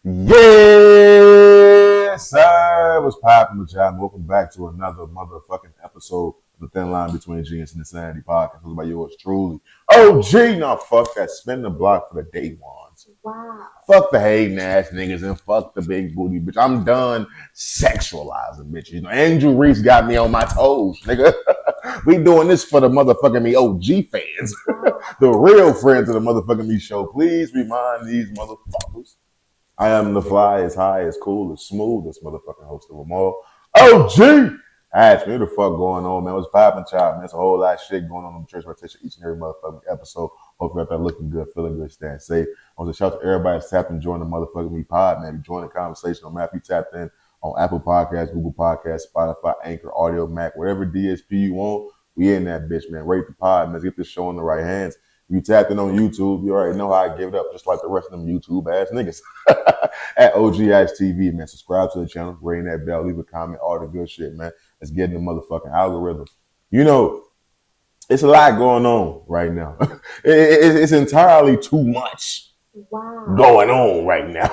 Yes, sir. What's poppin' with y'all? Welcome back to another motherfucking episode of the Thin Line Between Genius and Insanity podcast. Hosted by yours truly. OG, no, fuck that. Spin the block for the day ones. Wow. Fuck the hating ass niggas and fuck the big booty bitch. I'm done sexualizing bitches. You know, Andrew Reese got me on my toes, nigga. We doing this for the motherfucking me OG fans. The real friends of the motherfucking me show. Please remind these motherfuckers. I am the fly, as high, as cool, as smooth, as motherfucking host of them all. OGHatch, man, what the fuck going on, man? What's poppin', child, man? There's a whole lot of shit going on the church rotation each and every motherfucking episode. Hopefully, everybody looking good, feeling good, staying safe. I want to shout out to everybody that's tapped and joined the motherfucking me pod, man. Join the conversation on map. You tapped in on Apple Podcasts, Google Podcasts, Spotify, Anchor, Audio Mac, whatever DSP you want. We in that bitch, man. Rate the pod, man. Let's get this show in the right hands. If you tapped in on YouTube, you already know how I give it up, just like the rest of them YouTube ass niggas. At OGHatchTV, man. Subscribe to the channel, ring that bell, leave a comment, all the good shit, man. Let's get in the motherfucking algorithm. You know, it's a lot going on right now. It's entirely too much going on right now.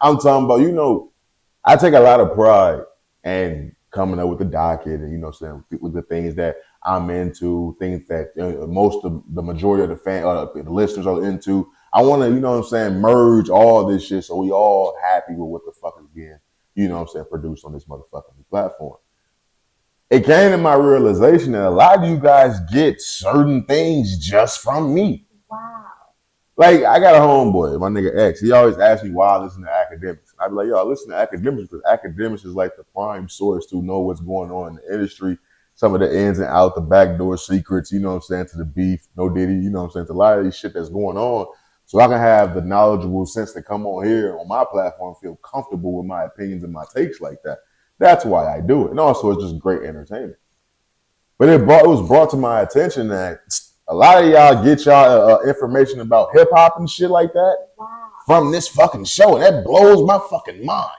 I'm talking about, you know, I take a lot of pride in coming up with the docket and, you know, saying with the things that I'm into, things that most of the majority of the listeners are into. I want to, you know what I'm saying, merge all this shit so we all happy with what the fuck is being, you know what I'm saying, produced on this motherfucking platform. It came to my realization that a lot of you guys get certain things just from me. Wow. Like, I got a homeboy, my nigga X. He always asks me why I listen to academics. I'd be like, yo, I listen to academics because academics is like the prime source to know what's going on in the industry, some of the ins and outs, the backdoor secrets, you know what I'm saying, to the beef, no diddy, you know what I'm saying, to a lot of this shit that's going on. So I can have the knowledgeable sense to come on here on my platform, feel comfortable with my opinions and my takes like that. That's why I do it. And also, it's just great entertainment. But it was brought to my attention that a lot of y'all get y'all information about hip hop and shit like that from this fucking show. And that blows my fucking mind.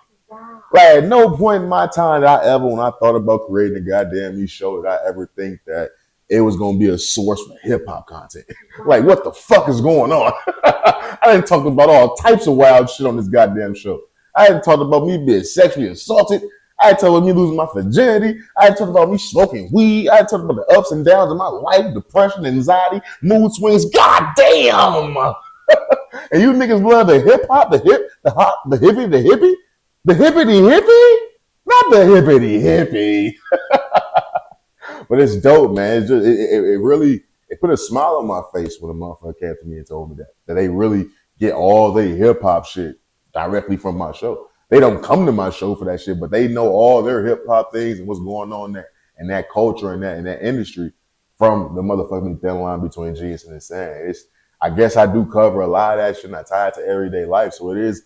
Like, at no point in my time that I ever, when I thought about creating a goddamn new show, did I ever think that it was going to be a source for hip hop content. Like, what the fuck is going on? I didn't talk about all types of wild shit on this goddamn show. I didn't talk about me being sexually assaulted. I talked about me losing my virginity. I talked about me smoking weed. I talked about the ups and downs of my life, depression, anxiety, mood swings. God damn! And you niggas love the hip hop, the hippie, the hippity hippie? Not the hippity hippie. But it's dope, man. It's just, it really, it put a smile on my face when a motherfucker came to me and told me that they really get all their hip hop shit directly from my show. They don't come to my show for that shit, but they know all their hip hop things and what's going on there and that culture and that industry from the motherfucking thin line between genius and insanity. I guess I do cover a lot of that shit and I tie it to everyday life. So it is,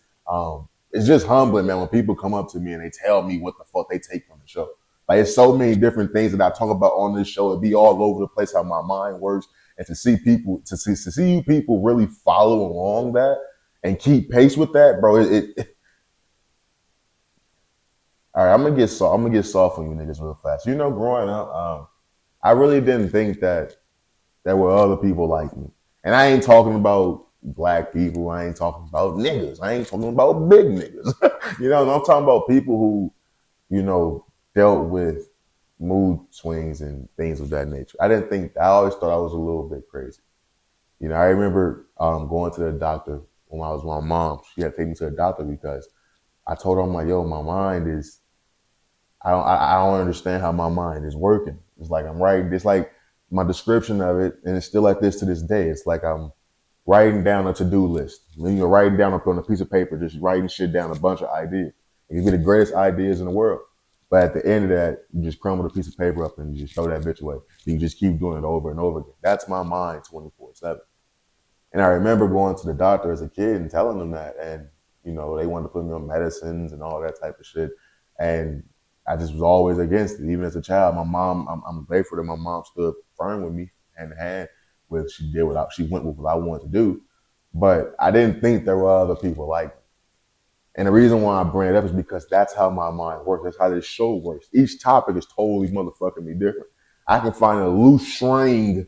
it's just humbling, man, when people come up to me and they tell me what the fuck they take from the show. Like, it's so many different things that I talk about on this show. It'd be all over the place how my mind works, and to see people, to see you people really follow along that and keep pace with that, bro. All right, I'm gonna get soft on you niggas real fast. You know, growing up, I really didn't think that there were other people like me, and I ain't talking about black people. I ain't talking about niggas. I ain't talking about big niggas. You know, I'm talking about people who, you know, dealt with mood swings and things of that nature. I always thought I was a little bit crazy. You know, I remember going to the doctor when I was with my mom. She had to take me to the doctor because I told her, I'm like, yo, my mind is, I don't understand how my mind is working. It's like I'm writing, it's like my description of it, and it's still like this to this day. It's like I'm writing down a to-do list. When you're writing down on a piece of paper, just writing shit down, a bunch of ideas. It can be the greatest ideas in the world. But at the end of that, you just crumble the piece of paper up and you just throw that bitch away. You just keep doing it over and over again. That's my mind 24/7. And I remember going to the doctor as a kid and telling them that. And, you know, they wanted to put me on medicines and all that type of shit. And I just was always against it. Even as a child, my mom, I'm grateful that my mom stood firm with me hand in hand with, she went with what I wanted to do. But I didn't think there were other people like me. And the reason why I bring it up is because that's how my mind works. That's how this show works. Each topic is totally motherfucking me different. I can find a loose string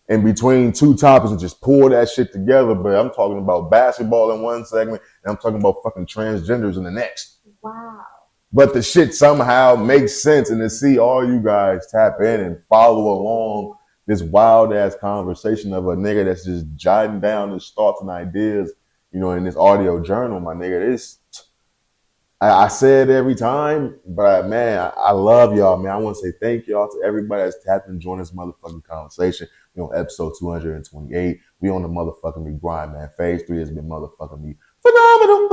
in between two topics and just pull that shit together. But I'm talking about basketball in one segment, and I'm talking about fucking transgenders in the next. Wow. But the shit somehow makes sense, and to see all you guys tap in and follow along this wild ass conversation of a nigga that's just jotting down his thoughts and ideas, you know, in this audio journal, my nigga. This I say it every time, but man, I love y'all, man. I want to say thank y'all to everybody that's tapped and joined this motherfucking conversation. We on episode 228. We on the motherfucking me grind, man. Phase 3 has been motherfucking me phenomenal.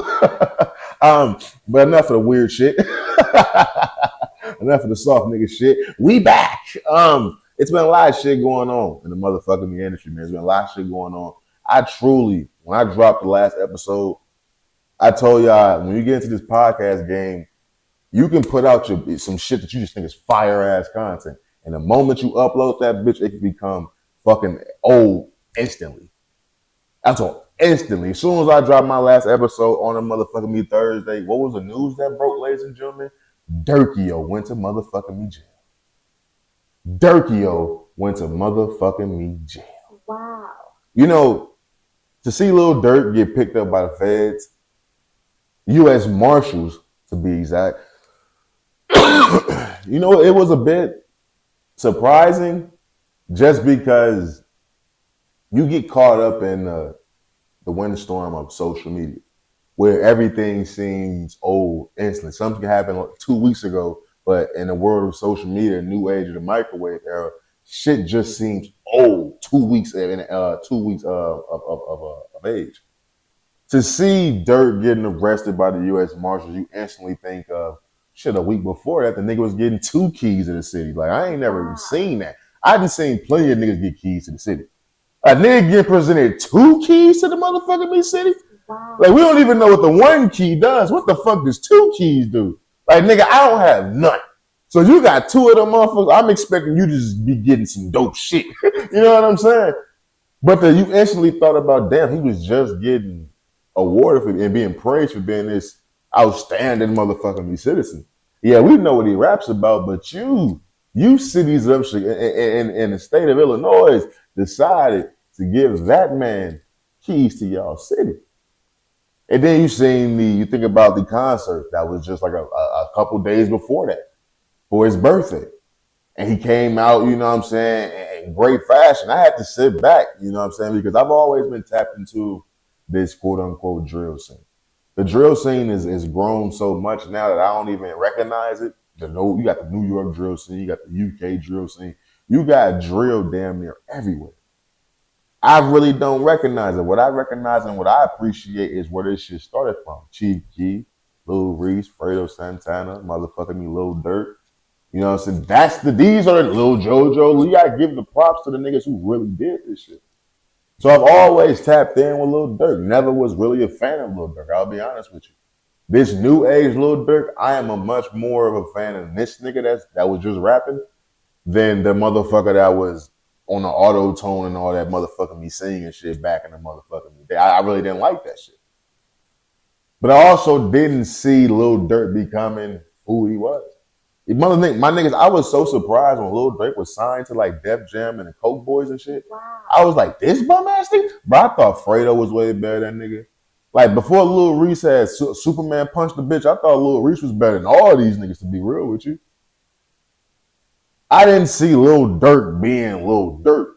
But enough of the weird shit. Enough of the soft nigga shit. We back. It's been a lot of shit going on in the motherfucking industry, man. There's been a lot of shit going on. I truly, when I dropped the last episode, I told y'all, when you get into this podcast game, you can put out some shit that you just think is fire ass content. And the moment you upload that bitch, it can become fucking old instantly. That's all. Instantly. As soon as I dropped my last episode on a motherfucking me Thursday, what was the news that broke, ladies and gentlemen? Durkio went to motherfucking me jail. Durkio went to motherfucking me jail. Wow. You know, to see Lil Durk get picked up by the feds, U.S. Marshals to be exact, you know, it was a bit surprising just because you get caught up in the windstorm of social media where everything seems old instantly. Something happened like 2 weeks ago, but in the world of social media, new age of the microwave era, shit just seems old 2 weeks in 2 weeks of age. To see Durk getting arrested by the U.S. Marshals, you instantly think of shit. A week before that, the nigga was getting 2 keys to the city. Like, I ain't never even seen that. I done seen plenty of niggas get keys to the city. A nigga get presented 2 keys to the motherfucking me city. Wow. Like, we don't even know what the 1 key does. What the fuck does 2 keys do? Like, nigga, I don't have none. So you got 2 of them motherfuckers. I'm expecting you to just be getting some dope shit. You know what I'm saying? But you instantly thought about, damn, he was just getting awarded for and being praised for being this outstanding motherfucking citizen. Yeah, we know what he raps about, but you cities up in the state of Illinois decided to give that man keys to y'all city. And then you think about the concert that was just like a couple days before that for his birthday. And he came out, you know what I'm saying, in great fashion. I had to sit back, you know what I'm saying, because I've always been tapped into this quote unquote drill scene. The drill scene is grown so much now that I don't even recognize it. You got the New York drill scene, you got the UK drill scene, you got drill damn near everywhere. I really don't recognize it. What I recognize and what I appreciate is where this shit started from. Chief Keef, Lil Reese, Fredo Santana, motherfucking me Lil Durk. You know what I'm saying? These are Lil JoJo. You gotta give the props to the niggas who really did this shit. So I've always tapped in with Lil Durk. Never was really a fan of Lil Durk, I'll be honest with you. This new age Lil Durk, I am a much more of a fan of this nigga that was just rapping than the motherfucker that was on the auto tone and all that motherfucking me singing shit back in the motherfucking day. I really didn't like that shit. But I also didn't see Lil Durk becoming who he was. My niggas, I was so surprised when Lil Durk was signed to like Def Jam and the Coke Boys and shit. Wow. I was like, this bum ass thing? But I thought Fredo was way better than nigga. Like before Lil Reese had Superman punched the bitch, I thought Lil Reese was better than all these niggas, to be real with you. I didn't see Lil Durk being Lil Durk.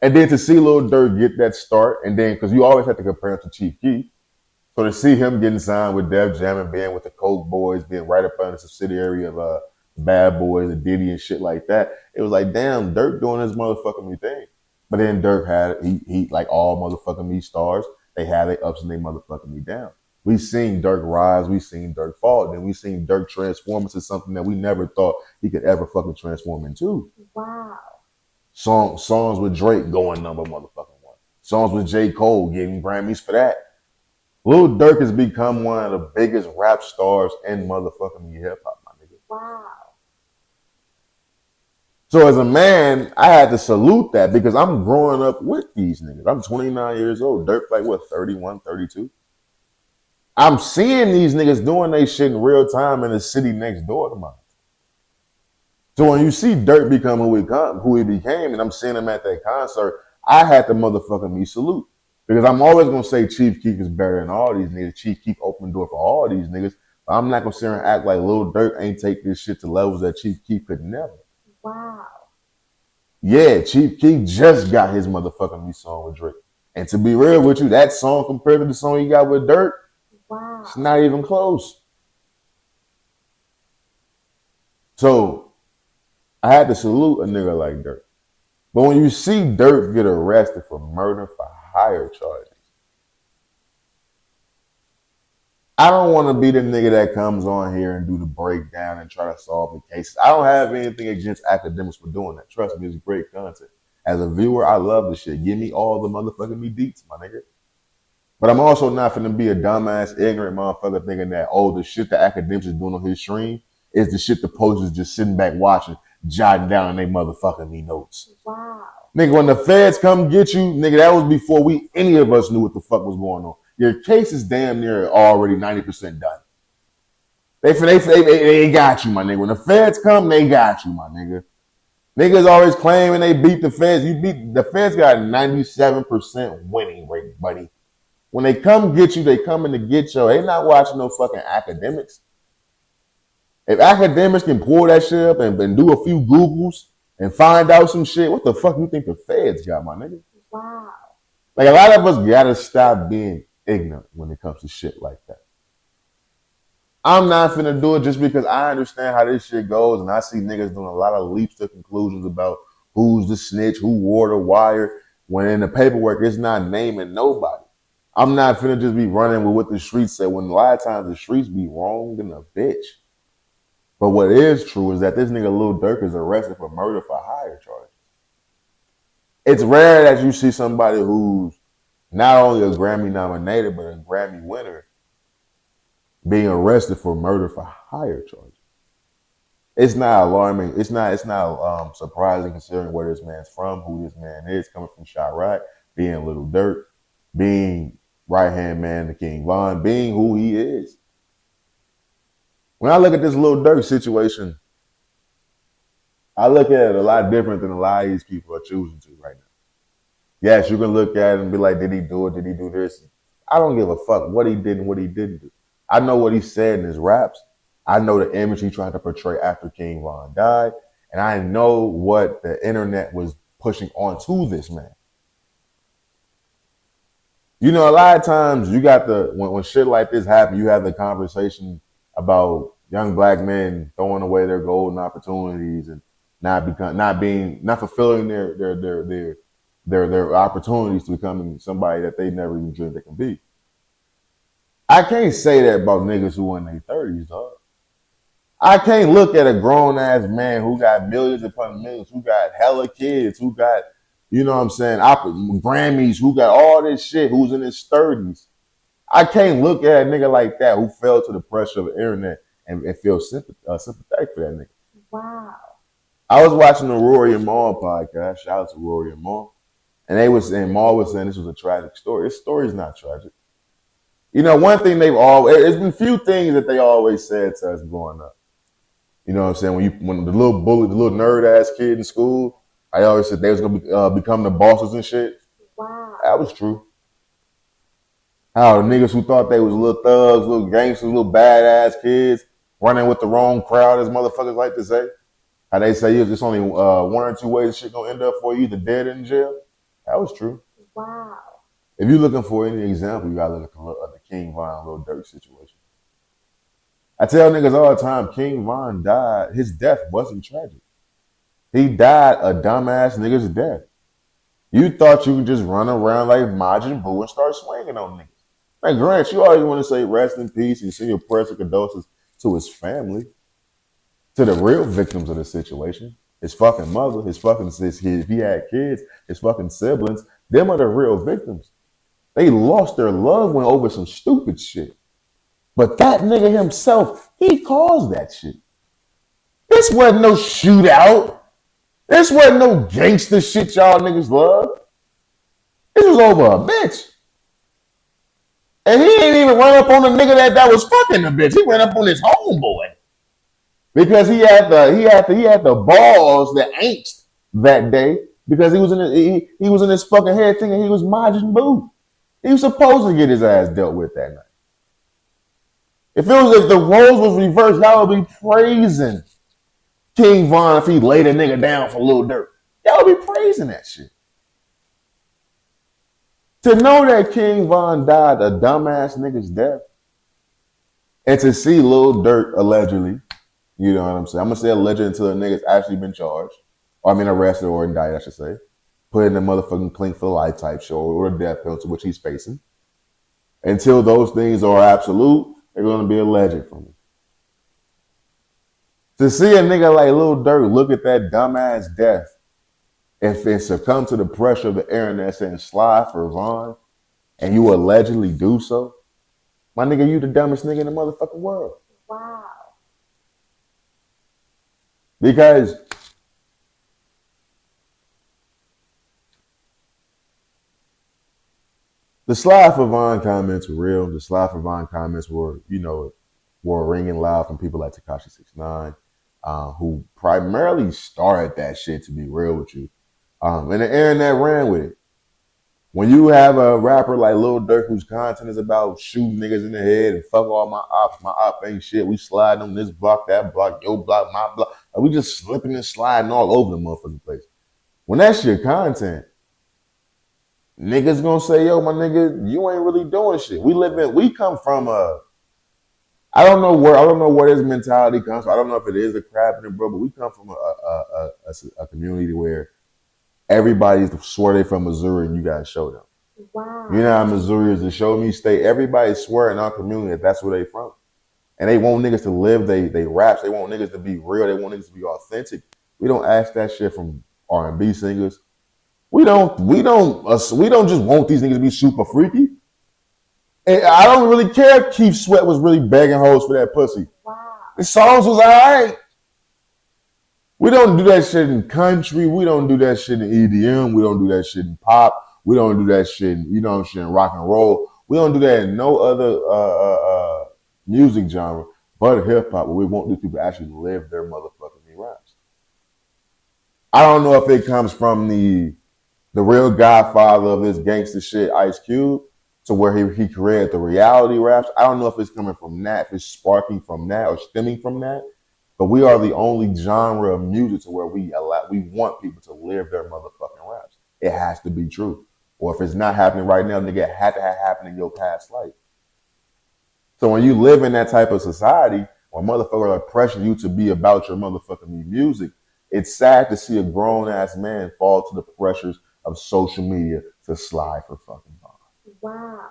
And then to see Lil Durk get that start, and then, because you always have to compare him to Chief Keef, so to see him getting signed with Def Jam and being with the Coke Boys, being right up under the subsidiary of Bad Boys and Diddy and shit like that, it was like, damn, Durk doing his motherfucking me thing. But then Durk had, he like all motherfucking me stars, they had their ups and they motherfucking me down. We've seen Durk rise, we've seen Durk fall, then we've seen Durk transform into something that we never thought he could ever fucking transform into. Wow. Songs with Drake going number motherfucking 1. Songs with J. Cole getting Grammys for that. Lil Durk has become one of the biggest rap stars in motherfucking hip hop, my nigga. Wow. So as a man, I had to salute that because I'm growing up with these niggas. I'm 29 years old. Durk like what, 31, 32? I'm seeing these niggas doing they shit in real time in the city next door to mine. So when you see Durk become who he became, and I'm seeing him at that concert, I had to motherfucking me salute. Because I'm always gonna say Chief Keef is better than all these niggas. Chief Keef opened the door for all these niggas. But I'm not gonna sit here and act like Lil Durk ain't take this shit to levels that Chief Keef could never. Wow. Yeah, Chief Keef just got his motherfucking new song with Drake. And to be real with you, that song compared to the song he got with Durk, wow, it's not even close. So I had to salute a nigga like Durk. But when you see Durk get arrested for murder for hire charges, I don't want to be the nigga that comes on here and do the breakdown and try to solve the cases. I don't have anything against academics for doing that. Trust me, it's great content. As a viewer, I love the shit. Give me all the motherfucking me deets, my nigga. But I'm also not finna be a dumbass, ignorant motherfucker thinking that, oh, the shit the academics is doing on his stream is the shit the posters just sitting back watching, jotting down in they motherfucking me notes. Wow. Nigga, when the feds come get you, nigga, that was before any of us knew what the fuck was going on. Your case is damn near already 90% done. They got you, my nigga. When the feds come, they got you, my nigga. Niggas always claiming they beat the feds. The feds got a 97% winning rate, buddy. When they come get you, they coming to get you. They not watching no fucking academics. If academics can pull that shit up and do a few Googles and find out some shit, what the fuck you think the feds got, my nigga? Wow. Like, a lot of us gotta stop being ignorant when it comes to shit like that. I'm not finna do it just because I understand how this shit goes, and I see niggas doing a lot of leaps to conclusions about who's the snitch, who wore the wire, when in the paperwork it's not naming nobody. I'm not finna just be running with what the streets say, when a lot of times the streets be wrong than a bitch. But what is true is that this nigga Lil Durk is arrested for murder for hire charges. It's rare that you see somebody who's not only a Grammy nominated, but a Grammy winner being arrested for murder for hire charges. It's not alarming. It's not surprising considering where this man's from, who this man is, coming from Chiraq, being Lil Durk, being right-hand man to King Von, being who he is. When I look at this Lil Durk situation, I look at it a lot different than a lot of these people are choosing to right now. Yes, you can look at it and be like, did he do it? Did he do this? I don't give a fuck what he did and what he didn't do. I know what he said in his raps. I know the image he tried to portray after King Von died. And I know what the internet was pushing onto this man. You know, a lot of times you got when shit like this happen, you have the conversation about young black men throwing away their golden opportunities and not fulfilling their opportunities to becoming somebody that they never even dreamed they can be. I can't say that about niggas who in their 30s, dog. I can't look at a grown ass man who got millions upon millions, who got hella kids, who got, you know what I'm saying, Grammys, who got all this shit, who's in his 30s. I can't look at a nigga like that who fell to the pressure of the internet and feel sympathetic for that nigga. Wow. I was watching the Rory and Maul podcast. Shout out to Rory and Maul. And Maul was saying this was a tragic story. This story is not tragic. You know, one thing there's been few things that they always said to us growing up. You know what I'm saying? When the little bully, the little nerd ass kid in school, I always said they was gonna become the bosses and shit. Wow. That was true. How the niggas who thought they was little thugs, little gangsters, little badass kids running with the wrong crowd, as motherfuckers like to say. How they say it's only one or two ways shit gonna end up for you, either dead or in jail. That was true. Wow. If you're looking for any example, you gotta look at the King Von Lil Durk situation. I tell niggas all the time, King Von died. His death wasn't tragic. He died a dumbass nigga's death. You thought you could just run around like Majin Buu and start swinging on niggas. Like, Grant, you always want to say rest in peace and send your prayers and condolences to his family, to the real victims of the situation. His fucking mother, his kids, if he had kids, his fucking siblings, them are the real victims. They lost their loved one over some stupid shit. But that nigga himself, he caused that shit. This wasn't no shootout. This wasn't no gangster shit y'all niggas love. This was over a bitch. And he ain't even run up on the nigga that was fucking the bitch. He ran up on his homeboy. Because he had the balls, the angst that day because he was in his fucking head thinking he was Majin Buu. He was supposed to get his ass dealt with that night. If the roles was reversed, y'all would be praising King Von if he laid a nigga down for Lil Durk. Y'all would be praising that shit. To know that King Von died a dumbass nigga's death, and to see Lil Durk allegedly, you know what I'm saying? I'm gonna say alleged until the nigga's actually been charged, or arrested or indicted, I should say, put in the motherfucking clink for life type show or the death penalty, which he's facing. Until those things are absolute, they're gonna be alleged for me. To see a nigga like Lil Durk look at that dumbass death and succumb to the pressure of the internet saying slide for Von, and you allegedly do so, my nigga, you the dumbest nigga in the motherfucking world. Wow. Because the slide for Von comments were real. The slide for Von comments were ringing loud from people like Tekashi 6ix9ine, who primarily started that shit, to be real with you. And the internet ran with it. When you have a rapper like Lil Durk whose content is about shooting niggas in the head and fuck all my op ain't shit. We sliding on this block, that block, your block, my block. We just slipping and sliding all over the motherfucking place. When that's your content, niggas gonna say, yo, my nigga, you ain't really doing shit. We come from I don't know where this mentality comes from. I don't know if it is a crap in it, bro, but we come from a community where everybody's swear they from Missouri and you gotta show them. Wow. You know how Missouri is a show me state. Everybody swear in our community that that's where they from. And they want niggas to live they raps. They want niggas to be real. They want niggas to be authentic. We don't ask that shit from R&B singers. We don't just want these niggas to be super freaky. And I don't really care if Keith Sweat was really begging hoes for that pussy. Wow. The songs was alright. We don't do that shit in country. We don't do that shit in EDM. We don't do that shit in pop. We don't do that shit in, in rock and roll. We don't do that in no other music genre but hip hop, where we want these people to actually live their motherfucking raps. I don't know if it comes from the real godfather of this gangster shit, Ice Cube, to where he created the reality raps. I don't know if it's coming from that, if it's sparking from that or stemming from that. But we are the only genre of music to where we want people to live their motherfucking raps. It has to be true. Or if it's not happening right now, nigga, it had to have happened in your past life. So when you live in that type of society, where motherfuckers are pressuring you to be about your motherfucking music, it's sad to see a grown-ass man fall to the pressures of social media to slide for fucking Von. Wow.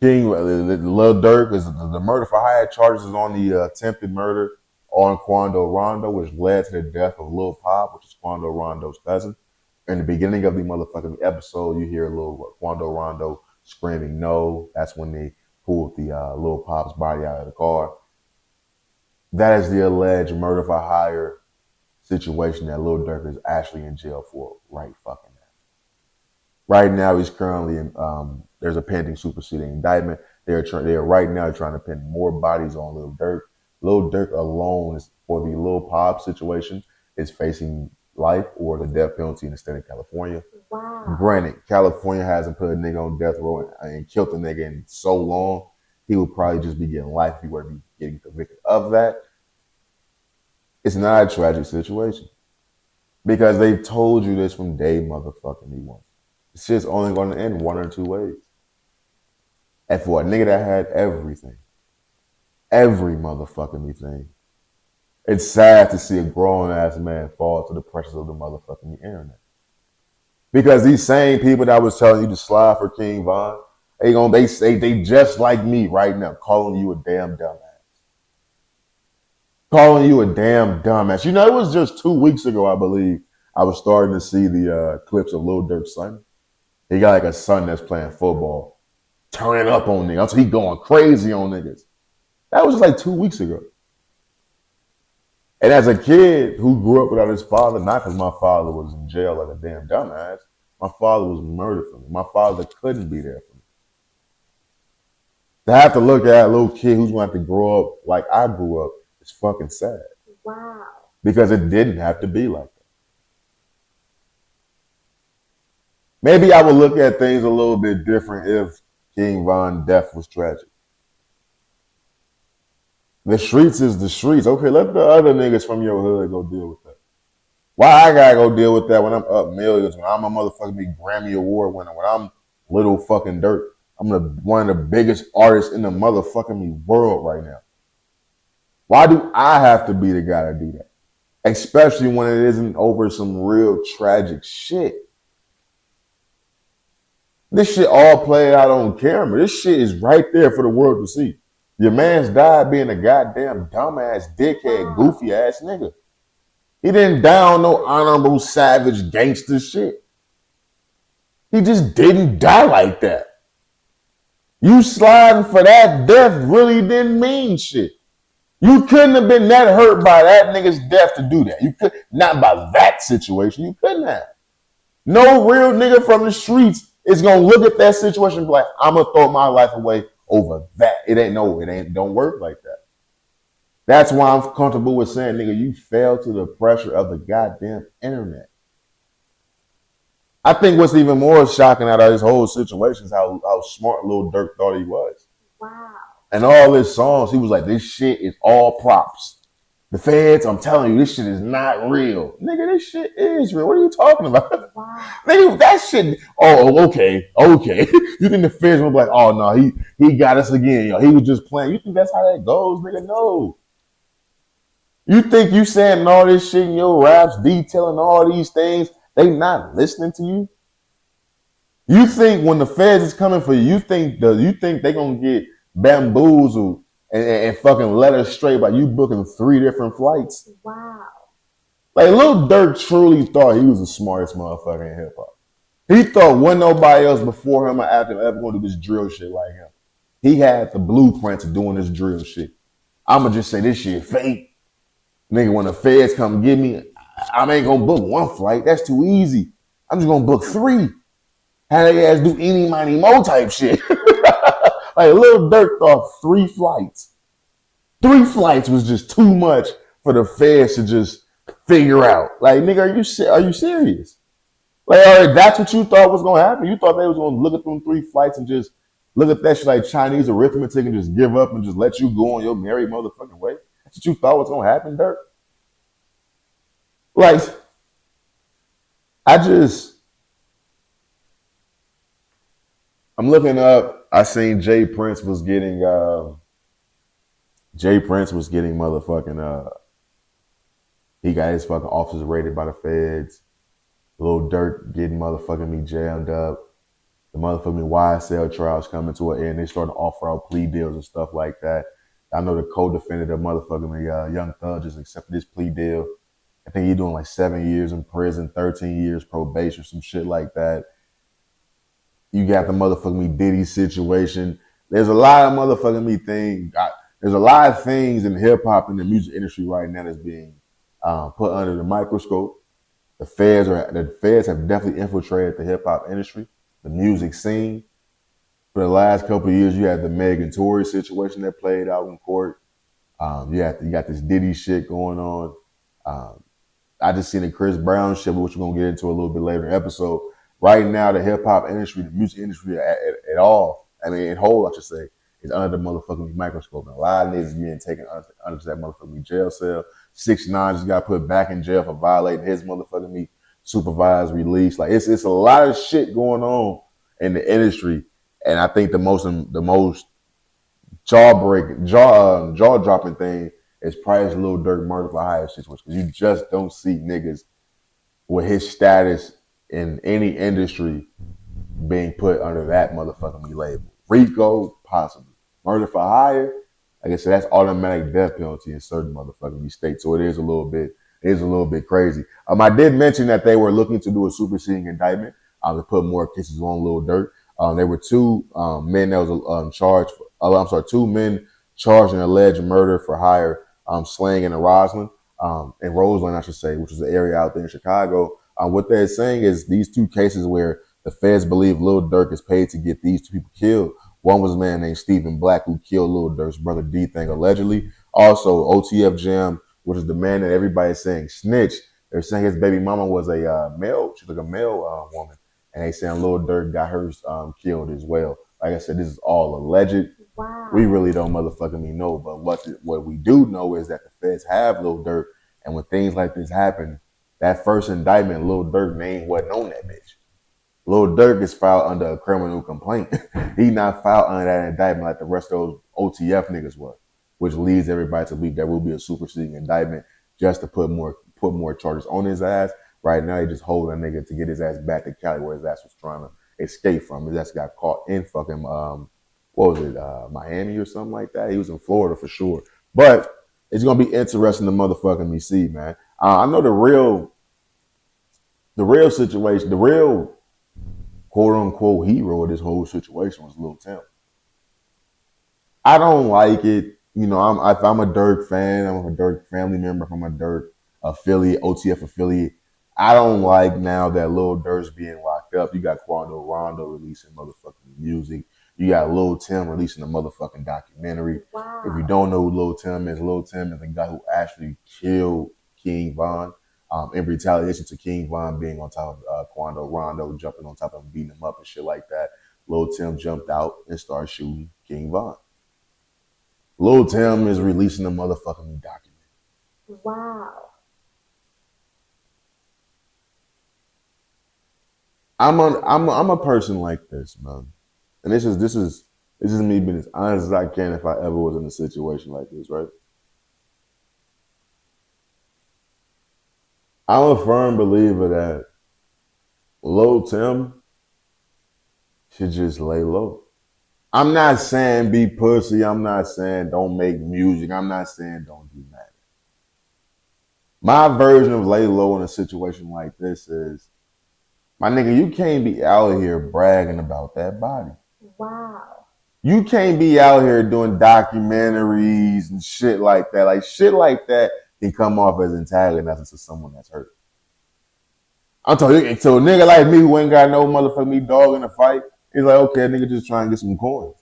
King, Lil Durk, is the murder for hire charges is on the attempted murder on Quando Rondo, which led to the death of Lil Pop, which is Quando Rondo's cousin. In the beginning of the motherfucking episode, you hear Lil Quando Rondo screaming no. That's when they pulled the Lil Pop's body out of the car. That is the alleged murder for hire situation that Lil Durk is actually in jail for right fucking now. Right now, he's currently in, there's a pending superseding indictment. They're right now trying to pin more bodies on Lil Durk. Lil Durk alone is, for the Lil Pop situation, is facing life or the death penalty in the state of California. Wow. Granted, California hasn't put a nigga on death row and killed a nigga in so long. He would probably just be getting life if he were to be getting convicted of that. It's not a tragic situation because they've told you this from day motherfucking one. It's just only going to end one or two ways. And for a nigga that had everything, every motherfucking thing, it's sad to see a grown-ass man fall to the pressures of the motherfucking internet. Because these same people that was telling you to slide for King Von, they just like me right now, calling you a damn dumbass. Calling you a damn dumbass. You know, it was just 2 weeks ago, I believe, I was starting to see the clips of Lil Durk's son. He got like a son that's playing football, turning up on niggas. He going crazy on niggas. That was like 2 weeks ago. And as a kid who grew up without his father, not because my father was in jail like a damn dumbass, my father was murdered for me. My father couldn't be there for me. To have to look at a little kid who's going to have to grow up like I grew up is fucking sad. Wow. Because it didn't have to be like that. Maybe I would look at things a little bit different if King Von death was tragic. The streets is the streets. Okay, let the other niggas from your hood go deal with that. Why I gotta go deal with that when I'm up millions, when I'm a motherfucking big Grammy Award winner, when I'm little fucking Durk. I'm one of the biggest artists in the motherfucking world right now. Why do I have to be the guy to do that? Especially when it isn't over some real tragic shit. This shit all played out on camera. This shit is right there for the world to see. Your man's died being a goddamn dumbass, dickhead, goofy ass nigga. He didn't die on no honorable, savage, gangster shit. He just didn't die like that. You sliding for that death really didn't mean shit. You couldn't have been that hurt by that nigga's death to do that. You could not by that situation. You couldn't have. No real nigga from the streets is gonna look at that situation and be like, I'm gonna throw my life away over that. It don't work like that. That's why I'm comfortable with saying, nigga, you fell to the pressure of the goddamn internet. I think what's even more shocking out of this whole situation is how smart Lil Durk thought he was. Wow. And all his songs, he was like, this shit is all props. The feds, I'm telling you, this shit is not real. Nigga, this shit is real. What are you talking about? Wow. Nigga, that shit, okay. You think the feds will be like, oh no, he got us again. Yo, he was just playing. You think that's how that goes, nigga? No. You think you saying all this shit in your raps, detailing all these things, they not listening to you? You think when the feds is coming for you, you think they gonna get bamboozled and fucking led us straight by you booking 3 different flights? Wow. Like Lil Durk truly thought he was the smartest motherfucker in hip hop. He thought wasn't nobody else before him or after him ever gonna do this drill shit like him. He had the blueprint to doing this drill shit. I'ma just say this shit fake. Nigga, when the feds come get me, I ain't gonna book 1 flight. That's too easy. I'm just gonna book 3. Have they ass do any, money, mo type shit. Like Lil Durk thought 3 flights. 3 flights was just too much for the feds to just figure out. Like, nigga, are you serious? Like, all right, that's what you thought was gonna happen. You thought they was gonna look at them 3 flights and just look at that shit like Chinese arithmetic and just give up and just let you go on your merry motherfucking way. That's what you thought was gonna happen, Durk? Like, I'm looking up. I seen Jay Prince was getting motherfucking he got his fucking office raided by the feds. Lil Durk getting motherfucking me jammed up. The motherfucking YSL trials coming to an end. They starting to offer out plea deals and stuff like that. I know the co-defendant of motherfucking Young Thug just accepted his plea deal. I think he's doing like 7 years in prison, 13 years probation, some shit like that. You got the motherfucking me Diddy situation. There's a lot of motherfucking me things. There's a lot of things in hip hop and the music industry right now that's being put under the microscope. The feds have definitely infiltrated the hip hop industry, the music scene. For the last couple of years, you had the Meg and Tory situation that played out in court. You got this Diddy shit going on. I just seen the Chris Brown shit, which we're gonna get into a little bit later in the episode. Right now, the hip hop industry, the music industry at all, in whole, I should say, is under the motherfucking microscope. And a lot of niggas being taken under that motherfucking jail cell. 6ix9ine just got put back in jail for violating his motherfucking supervised release. Like it's a lot of shit going on in the industry, and I think the most jaw dropping thing is probably this Lil Durk murder for hire situation, because you just don't see niggas with his status in any industry being put under that motherfucking label. RICO, possibly. Murder for hire, like I said, that's automatic death penalty in certain motherfucking states. So it is a little bit crazy. I did mention that they were looking to do a superseding indictment to put more cases on Lil Durk. There were 2 men that was charged. Two men charged in alleged murder for hire, slaying in Roseland, I should say, which is the area out there in Chicago. What they're saying is these 2 cases where the feds believe Lil Durk is paid to get these 2 people killed. One was a man named Stephen Black who killed Lil Durk's brother D-Thing allegedly. Also, OTF Jam, which is the man that everybody's saying snitch. They're saying his baby mama was a male. She's like a male woman. and they saying Lil Durk got hers killed as well. Like I said, this is all alleged. Wow. We really don't motherfucking know, but what we do know is that the feds have Lil Durk, and when things like this happen, that first indictment, Lil Durk name wasn't on that bitch. Lil Durk is filed under a criminal complaint. He not filed under that indictment like the rest of those OTF niggas were, which leads everybody to believe there will be a superseding indictment just to put more charges on his ass. Right now, they just hold that nigga to get his ass back to Cali, where his ass was trying to escape from. His ass got caught in fucking what was it, Miami or something like that. He was in Florida for sure. But it's gonna be interesting to motherfucking me see, man. I know the real situation, the real quote unquote hero of this whole situation was Lil Tim. I don't like it. You know, if I'm a Durk fan, I'm a Durk family member, if I'm a Durk affiliate, OTF affiliate, I don't like now that Lil Durk's being locked up. You got Quando Rondo releasing motherfucking music. You got Lil Tim releasing a motherfucking documentary. Wow. If you don't know who Lil Tim is the guy who actually killed King Von in retaliation to King Von being on top of Quando Rondo, jumping on top of him, beating him up and shit like that. Lil Tim jumped out and started shooting King Von. Lil Tim is releasing a motherfucking document. Wow. I'm a person like this, man. And this is me being as honest as I can if I ever was in a situation like this, right? I'm a firm believer that Lil Tim should just lay low. I'm not saying be pussy. I'm not saying don't make music. I'm not saying don't do that. My version of lay low in a situation like this is, my nigga, you can't be out here bragging about that body. Wow. You can't be out here doing documentaries and shit like that. Like shit like that can come off as antagonizing to someone that's hurt. I'm telling you, so a nigga like me who ain't got no motherfucking me dog in a fight, he's like, okay, nigga just trying to get some coins.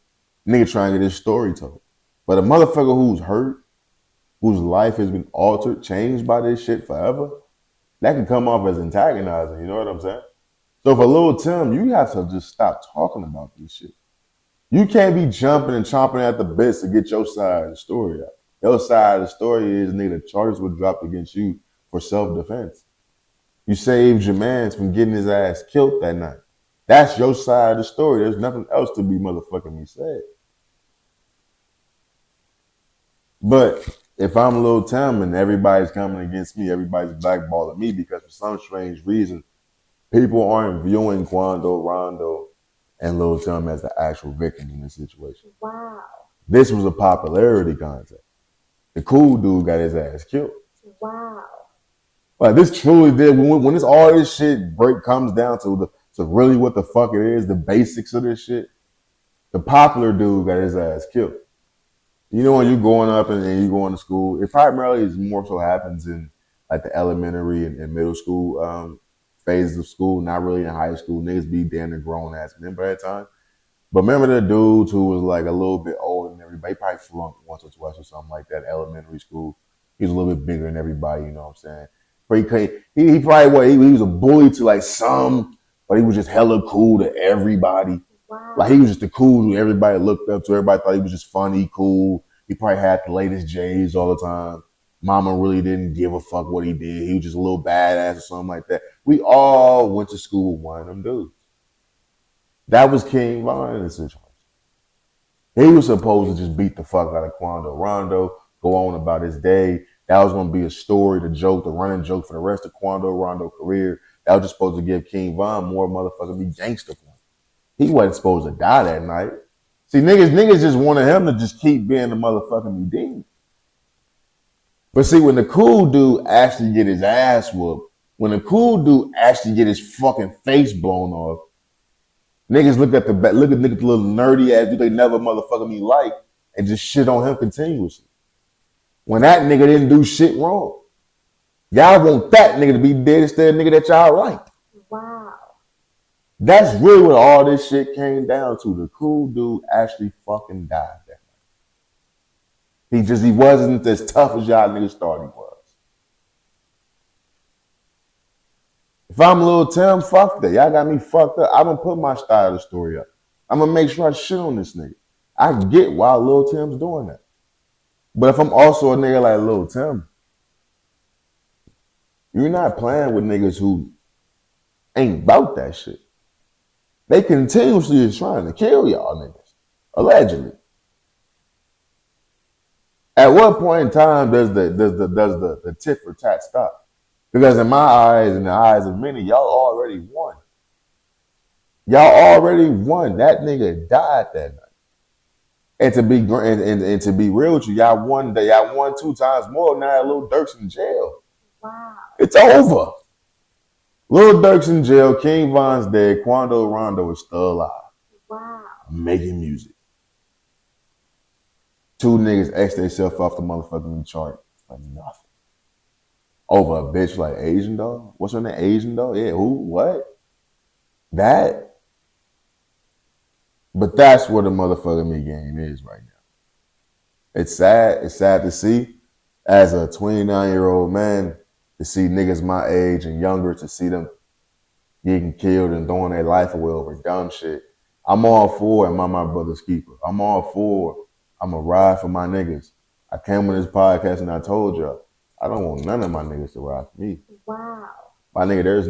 Nigga trying to get his story told. But a motherfucker who's hurt, whose life has been altered, changed by this shit forever, that can come off as antagonizing, you know what I'm saying? So for Lil Tim, you have to just stop talking about this shit. You can't be jumping and chomping at the bits to get your side of the story out. Your side of the story is, nigga, the charges were dropped against you for self-defense. You saved your man from getting his ass killed that night. That's your side of the story. There's nothing else to be motherfucking me said. But if I'm Lil Tim and everybody's coming against me, everybody's blackballing me because for some strange reason, people aren't viewing Quando Rondo and Lil Tim as the actual victims in this situation. Wow. This was a popularity contest. The cool dude got his ass killed. Wow. Like this truly did when this all this shit comes down to really what the fuck it is, the basics of this shit. The popular dude got his ass killed. You know, when you're growing up and you going to school, it primarily is more so happens in like the elementary and middle school phases of school, not really in high school. Niggas be damn near grown ass men by that time. But remember the dudes who was like a little bit older than everybody, probably flunked once or twice or something like that, elementary school. He was a little bit bigger than everybody, you know what I'm saying? But he probably was a bully to like some, but he was just hella cool to everybody. Wow. Like he was just the cool who everybody looked up to. Everybody thought he was just funny, cool. He probably had the latest J's all the time. Mama really didn't give a fuck what he did. He was just a little badass or something like that. We all went to school with one of them dudes. That was King Von in the situation. He was supposed to just beat the fuck out of Quando Rondo, go on about his day. That was going to be a story, the joke, the running joke for the rest of Quando Rondo career. That was just supposed to give King Von more motherfucking be gangster for him. He wasn't supposed to die that night. See, niggas just wanted him to just keep being the motherfucking redeemer. But see, when the cool dude actually get his ass whooped, when the cool dude actually get his fucking face blown off, niggas look at the little nerdy ass dude they never motherfucking me like and just shit on him continuously. When that nigga didn't do shit wrong. Y'all want that nigga to be dead instead of nigga that y'all like. Wow. That's really what all this shit came down to. The cool dude actually fucking died that night. He wasn't as tough as y'all niggas thought he was. If I'm Lil Tim, fuck that. Y'all got me fucked up. I don't put my style of the story up. I'm gonna make sure I shit on this nigga. I get why Lil Tim's doing that. But if I'm also a nigga like Lil Tim, you're not playing with niggas who ain't about that shit. They continuously is trying to kill y'all niggas, allegedly. At what point in time does the tit for tat stop? Because in my eyes and the eyes of many, y'all already won. Y'all already won. That nigga died that night. And to be real with you, y'all won 2 times more. Now Lil Durk's in jail. Wow. It's over. Lil Durk's in jail. King Von's dead. Quando Rondo is still alive. Wow. Making music. 2 niggas X themselves off the motherfucking chart for nothing. Over a bitch like Asian Doll? What's her name? Asian Doll? Yeah, who? What? That? But that's what the motherfucking me game is right now. It's sad. It's sad to see. As a 29-year-old man, to see niggas my age and younger, to see them getting killed and throwing their life away over dumb shit. I'm all for and my brother's keeper. I'm all for. I'm a ride for my niggas. I came on this podcast and I told y'all, I don't want none of my niggas to ride for me. Wow. My nigga,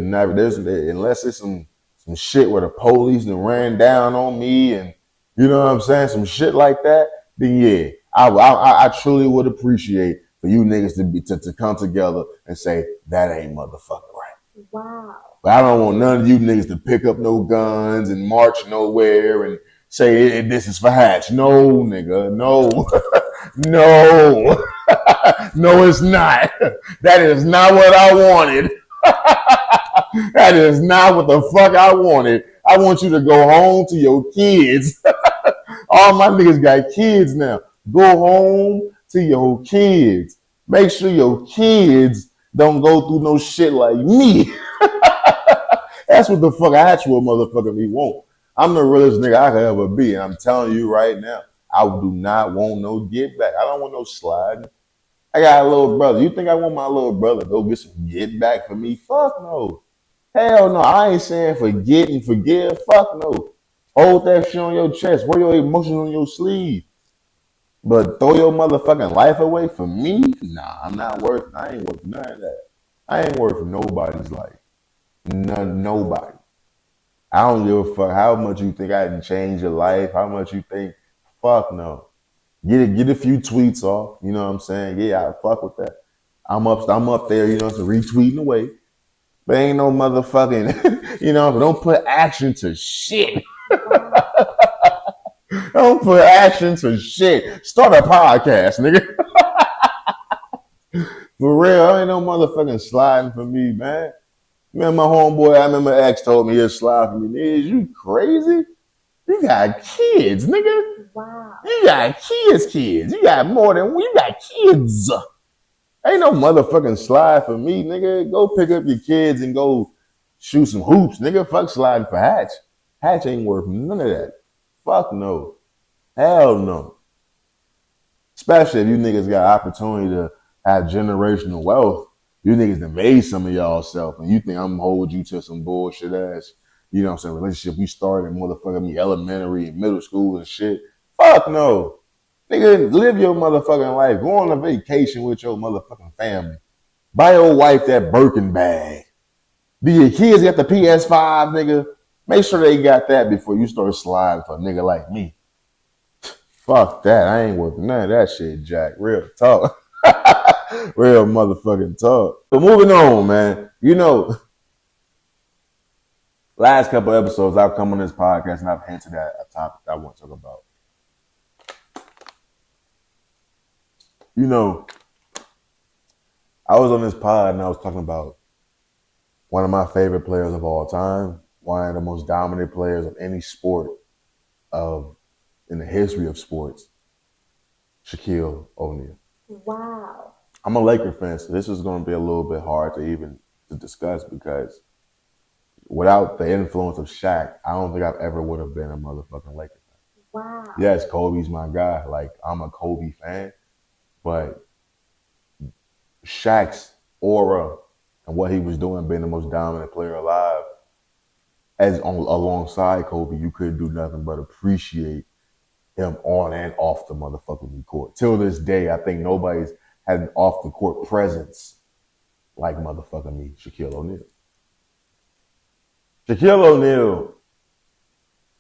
unless it's some shit where the police done ran down on me and you know what I'm saying, some shit like that, then yeah, I truly would appreciate for you niggas to come together and say that ain't motherfucking right. Wow. But I don't want none of you niggas to pick up no guns and march nowhere and say this is for Hatch. No, nigga, no, no, no, it's not. That is not what I wanted. That is not what the fuck I wanted. I want you to go home to your kids. All my niggas got kids now. Go home to your kids. Make sure your kids don't go through no shit like me. That's what the fuck actual motherfucker me want. I'm the realest nigga I could ever be. And I'm telling you right now, I do not want no get back. I don't want no sliding. I got a little brother. You think I want my little brother to go get some get back for me? Fuck no. Hell no. I ain't saying forget and forgive. Fuck no. Hold that shit on your chest. Wear your emotions on your sleeve. But throw your motherfucking life away for me? Nah, I ain't worth none of that. I ain't worth nobody's life. Nobody. I don't give a fuck how much you think I can change your life, how much you think, fuck no. Get a few tweets off, you know what I'm saying? Yeah, I fuck with that. I'm up there, you know, so retweeting away. But ain't no motherfucking, you know, don't put action to shit. Don't put action to shit. Start a podcast, nigga. For real, ain't no motherfucking sliding for me, man. Man, my homeboy, I remember X told me he'll slide for me. Nigga, is you crazy? You got kids, nigga. Wow. You got kids. You got more than you got kids. Ain't no motherfucking slide for me, nigga. Go pick up your kids and go shoot some hoops, nigga. Fuck sliding for Hatch. Hatch ain't worth none of that. Fuck no. Hell no. Especially if you niggas got opportunity to have generational wealth. You niggas done made some of y'all self, and you think I'm gonna hold you to some bullshit ass, you know what I'm saying, relationship we started in motherfucking me elementary and middle school and shit. Fuck no. Nigga, live your motherfucking life. Go on a vacation with your motherfucking family. Buy your wife that Birkin bag. Do your kids get the PS5, nigga? Make sure they got that before you start sliding for a nigga like me. Fuck that. I ain't worth none of that shit, Jack. Real talk. Real motherfucking talk. But moving on, man. You know, last couple episodes I've come on this podcast and I've hinted at a topic I want to talk about. You know, I was on this pod and I was talking about one of my favorite players of all time, one of the most dominant players of any sport in the history of sports, Shaquille O'Neal. Wow. I'm a Laker fan, so this is going to be a little bit hard to discuss because without the influence of Shaq, I don't think I've ever would have been a motherfucking Laker fan. Wow. Yes, Kobe's my guy. Like, I'm a Kobe fan, but Shaq's aura and what he was doing, being the most dominant player alive, alongside Kobe, you couldn't do nothing but appreciate him on and off the motherfucking court. Till this day, I think nobody's had an off the court presence like motherfucking me, Shaquille O'Neal. Shaquille O'Neal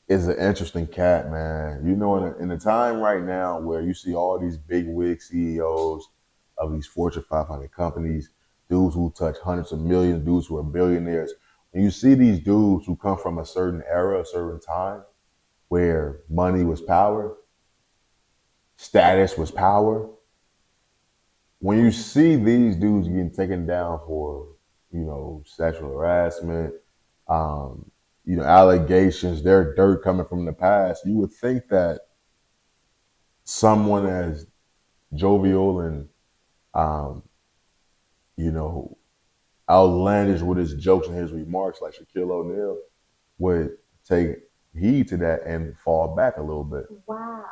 is an interesting cat, man. You know, in a time right now where you see all these big wig CEOs of these Fortune 500 companies, dudes who touch hundreds of millions, dudes who are billionaires, when you see these dudes who come from a certain era, a certain time, where money was power, status was power, when you see these dudes getting taken down for, you know, sexual harassment, you know, allegations, their dirt coming from the past, you would think that someone as jovial and, you know, outlandish with his jokes and his remarks like Shaquille O'Neal would take heed to that and fall back a little bit. Wow.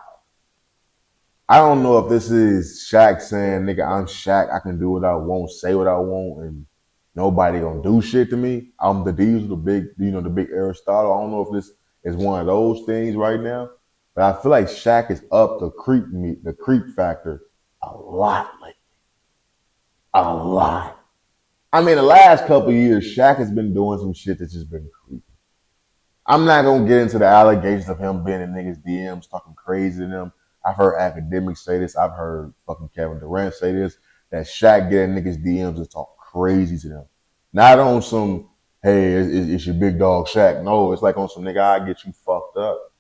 I don't know if this is Shaq saying, nigga, I'm Shaq, I can do what I want, say what I want, and nobody gonna do shit to me. I'm the Diesel, the big, you know, the big Aristotle. I don't know if this is one of those things right now, but I feel like Shaq is up the creep factor a lot lately. A lot. I mean, the last couple of years, Shaq has been doing some shit that's just been creepy. I'm not gonna get into the allegations of him being in niggas' DMs, talking crazy to them. I've heard academics say this. I've heard fucking Kevin Durant say this, that Shaq get in niggas' DMs and talk crazy to them. Not on some, hey, it's your big dog Shaq. No, it's like on some, nigga, I get you fucked up.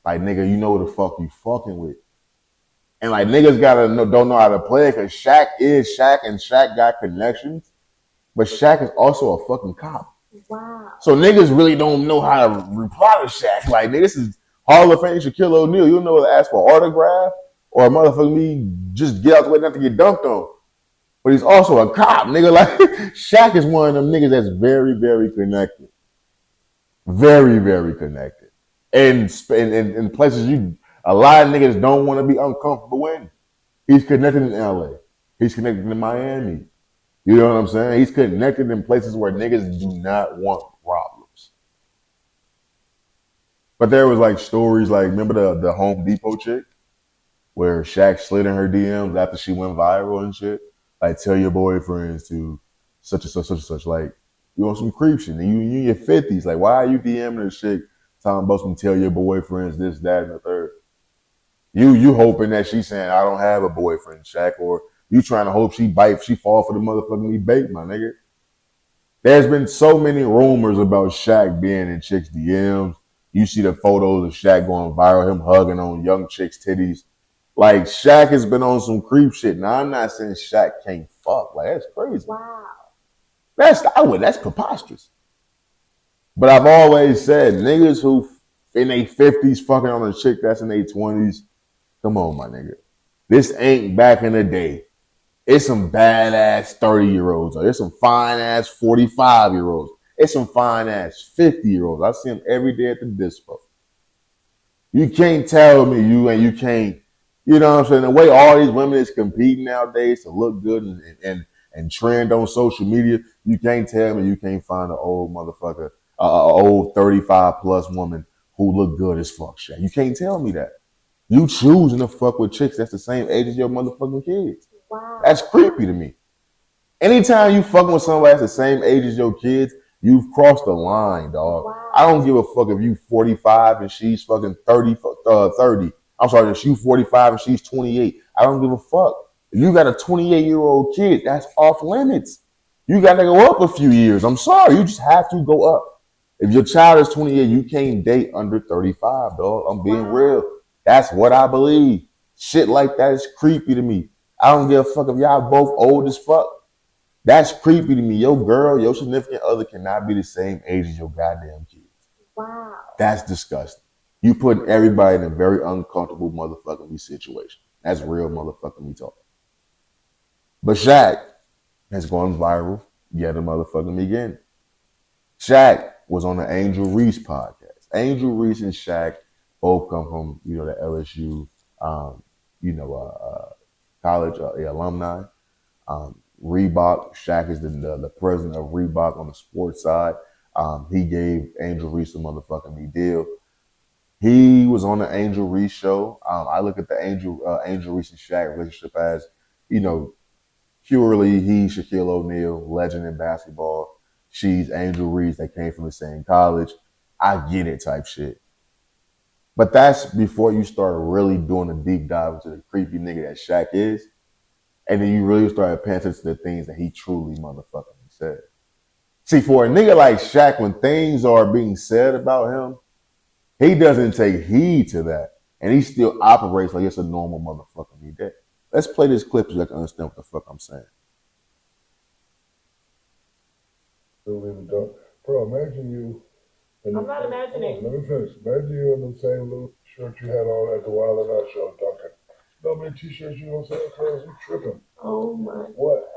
Like, nigga, you know what the fuck you fucking with. And like, niggas don't know how to play it because Shaq is Shaq and Shaq got connections. But Shaq is also a fucking cop. Wow. So niggas really don't know how to reply to Shaq. Like, nigga, this is Hall of Fame Shaquille O'Neal. You don't know what to ask for an autograph or a motherfucker me just get out the way not to get dunked on. But he's also a cop, nigga. Like, Shaq is one of them niggas that's very, very connected. Very, very connected. And in places a lot of niggas don't want to be uncomfortable in. He's connected in LA. He's connected in Miami. You know what I'm saying? He's connected in places where niggas do not want problems. But there was like stories like, remember the Home Depot chick? Where Shaq slid in her DMs after she went viral and shit? Like, tell your boyfriends to such and such, such and such. Like, you on some creep shit. And you in your 50s. Like, why are you DMing this shit talking about some tell your boyfriends this, that, and the third? You hoping that she's saying, I don't have a boyfriend, Shaq, or you trying to hope she fall for the motherfucking bait, my nigga. There's been so many rumors about Shaq being in chicks' DMs. You see the photos of Shaq going viral, him hugging on young chicks' titties. Like, Shaq has been on some creep shit. Now, I'm not saying Shaq can't fuck. Like, that's crazy. Wow. That's preposterous. But I've always said, niggas who in their 50s fucking on a chick that's in their 20s, come on, my nigga. This ain't back in the day. It's some badass 30-year-olds. There's some fine-ass 45-year-olds. It's some fine-ass 50-year-olds. I see them every day at the dispo. You can't tell me you can't, you know what I'm saying? The way all these women is competing nowadays to look good and trend on social media, you can't tell me you can't find an old motherfucker, old 35-plus woman who look good as fuck, Shaq. You can't tell me that. You choosing to fuck with chicks that's the same age as your motherfucking kids. Wow. That's creepy to me. Anytime you fucking with somebody that's the same age as your kids, you've crossed the line, dog. Wow. I don't give a fuck if you 45 and she's fucking 30. I'm sorry, if she's 45 and she's 28. I don't give a fuck. If you got a 28-year-old kid, that's off limits. You got to go up a few years. I'm sorry. You just have to go up. If your child is 28, you can't date under 35, dog. I'm being real. That's what I believe. Shit like that is creepy to me. I don't give a fuck if y'all both old as fuck. That's creepy to me. Your girl, your significant other cannot be the same age as your goddamn kids. Wow. That's disgusting. You put everybody in a very uncomfortable motherfucking me situation. That's real motherfucking me talk. But Shaq has gone viral yet a motherfucking again. Shaq was on the Angel Reese podcast. Angel Reese and Shaq both come from, you know, the LSU, college alumni. Reebok. Shaq is the president of Reebok on the sports side. He gave Angel Reese a motherfucking me deal. He was on the Angel Reese show. I look at the Angel Reese and Shaq relationship as, you know, purely he's Shaquille O'Neal, legend in basketball. She's Angel Reese, they came from the same college. I get it type shit. But that's before you start really doing a deep dive into the creepy nigga that Shaq is. And then you really start paying attention to the things that he truly motherfucking said. See, for a nigga like Shaq, when things are being said about him, he doesn't take heed to that. And he still operates like it's a normal motherfucking me day. Let's play this clip so you can understand what the fuck I'm saying. Bro, imagine you. I'm not imagining. Let me finish. Imagine you in the same little shirt you had on at the Wild and Out show, Duncan. You know how many t-shirts you gonna sell, cuz? You tripping. Oh my. What?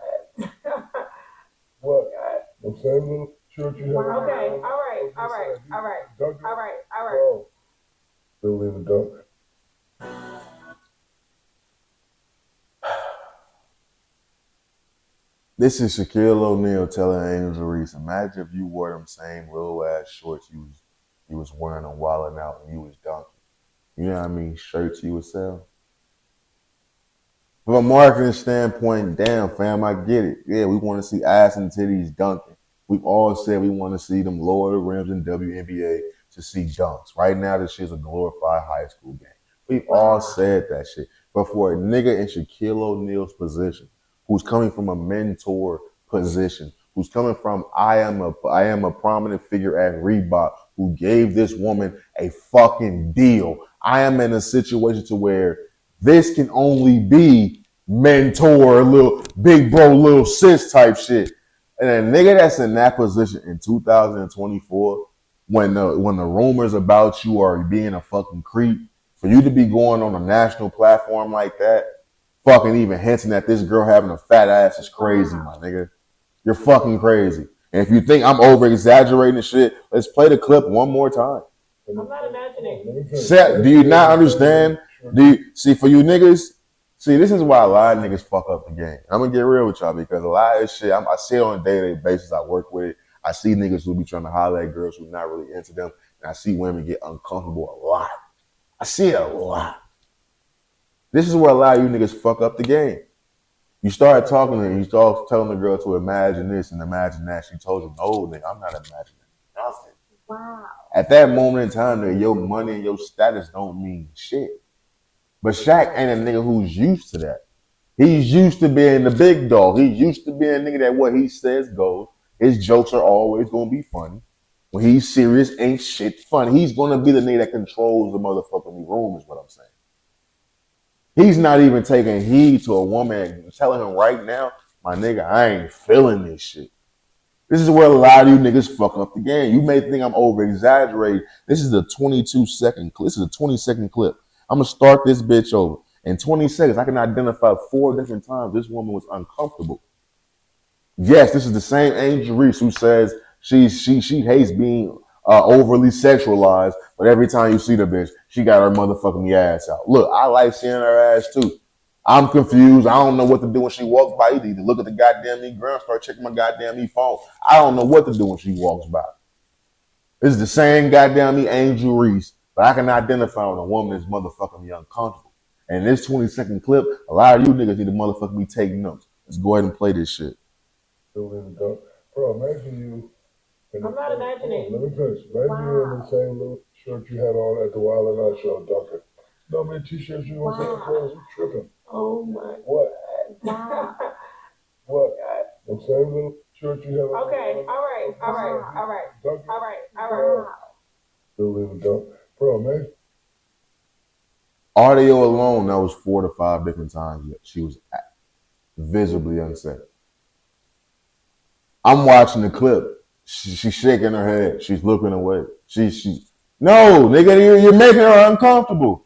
What? The same little shirt you had on. Okay, all right. Duncan. All right. Bro. Still leaving Duncan. This is Shaquille O'Neal telling Angel Reese, imagine if you wore them same little ass shorts you was wearing on Wildin' Out when you was dunking. You know what I mean? Shirts you would sell. From a marketing standpoint, damn fam, I get it. Yeah, we want to see ass and titties dunking. We've all said we want to see them lower the rims in WNBA to see dunks. Right now, this shit's a glorified high school game. We've all said that shit. But for a nigga in Shaquille O'Neal's position, who's coming from a mentor position, who's coming from I am a prominent figure at Reebok, who gave this woman a fucking deal. I am in a situation to where this can only be mentor, little big bro, little sis type shit. And a nigga that's in that position in 2024, when the rumors about you are being a fucking creep, for you to be going on a national platform like that, fucking even hinting at this girl having a fat ass is crazy, my nigga. You're fucking crazy. And if you think I'm over exaggerating the shit, let's play the clip one more time. I'm not imagining. Seth, do you not understand? Do you see, for you niggas? See, this is why a lot of niggas fuck up the game. I'm gonna get real with y'all because a lot of this shit, I see it on a day-to-day basis. I work with it. I see niggas who be trying to holler at girls who not really into them, and I see women get uncomfortable a lot. I see it a lot. This is where a lot of you niggas fuck up the game. You start talking to her, you start telling the girl to imagine this and imagine that. She told you, no, nigga, I'm not imagining nothing. Wow. At that moment in time, nigga, your money and your status don't mean shit. But Shaq ain't a nigga who's used to that. He's used to being the big dog. He's used to being a nigga that what he says goes. His jokes are always gonna be funny. When he's serious, ain't shit funny. He's gonna be the nigga that controls the motherfucking room, is what I'm saying. He's not even taking heed to a woman telling him right now, my nigga, I ain't feeling this shit. This is where a lot of you niggas fuck up the game. You may think I'm over exaggerating. This is a 22-second clip. This is a 20-second clip. I'm gonna start this bitch over. In 20 seconds, I can identify 4 different times this woman was uncomfortable. Yes, this is the same Angel Reese who says she hates being overly sexualized, but every time you see the bitch, she got her motherfucking ass out. Look, I like seeing her ass too. I'm confused. I don't know what to do when she walks by. Either look at the goddamn e-gram, start checking my goddamn e-phone. I don't know what to do when she walks by. This is the same goddamn Angel Reese, but I can identify when a woman is motherfucking me uncomfortable. And in this 20-second clip, a lot of you niggas need to motherfucking be taking notes. Let's go ahead and play this shit. Bro, imagine you. I'm not imagining. Let me finish. Imagine you in the same little shirt you had on at the Wild and Out show, Duncan. You know how many t-shirts you gonna sell, cuz? You tripping. Oh my. What? Wow. What? The same little shirt you had on. Okay, all right. Duncan. All right. Still leaving Duncan. Bro, man. Audio alone, that was 4 to 5 different times she was visibly unsafe. I'm watching the clip. She's shaking her head. She's looking away. No, nigga, you're making her uncomfortable.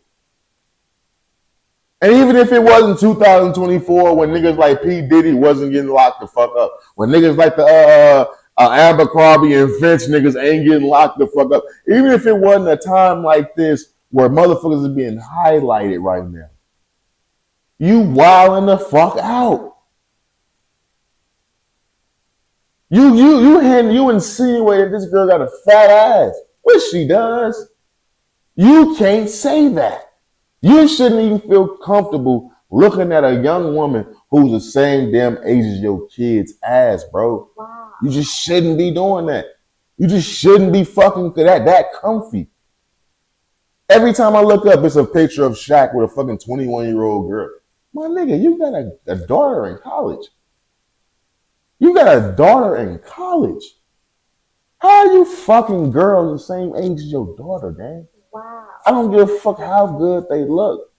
And even if it wasn't 2024, when niggas like P. Diddy wasn't getting locked the fuck up, when niggas like the Abercrombie and Finch niggas ain't getting locked the fuck up, even if it wasn't a time like this where motherfuckers are being highlighted right now, you wilding the fuck out. You insinuated this girl got a fat ass, which she does. You can't say that. You shouldn't even feel comfortable looking at a young woman who's the same damn age as your kid's ass, bro. Wow. You just shouldn't be doing that. You just shouldn't be fucking that comfy. Every time I look up, it's a picture of Shaq with a fucking 21-year-old girl. My nigga, you got a daughter in college. You got a daughter in college. How are you fucking girls the same age as your daughter, gang? Wow. I don't give a fuck how good they look.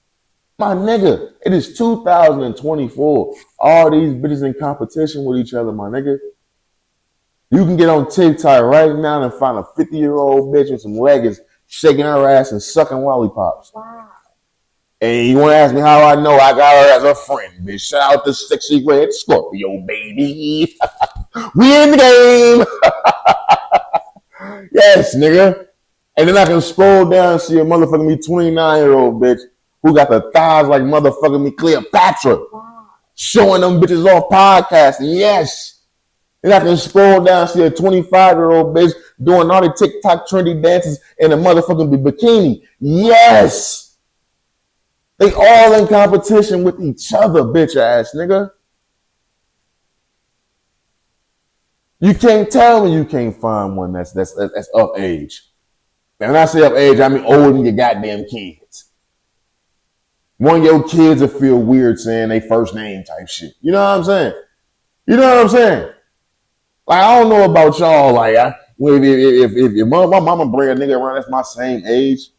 My nigga, it is 2024. All these bitches in competition with each other, my nigga. You can get on TikTok right now and find a 50-year-old bitch with some leggings shaking her ass and sucking lollipops. Wow. And you want to ask me how I know? I got her as a friend, bitch. Shout out to Sexy Red Scorpio, baby. We in the game. Yes, nigga. And then I can scroll down and see a motherfucking me 29-year-old bitch who got the thighs like motherfucking me Cleopatra. Wow. Showing them bitches off podcasting. Yes. And I can scroll down and see a 25-year-old bitch doing all the TikTok trendy dances in a motherfucking bikini. Yes. They all in competition with each other, bitch ass nigga. You can't tell me you can't find one that's of age. And when I say of age, I mean older than your goddamn kids. One of your kids will feel weird saying they first name type shit. You know what I'm saying? You know what I'm saying? Like, I don't know about y'all. Like, if my mama bring a nigga around that's my same age,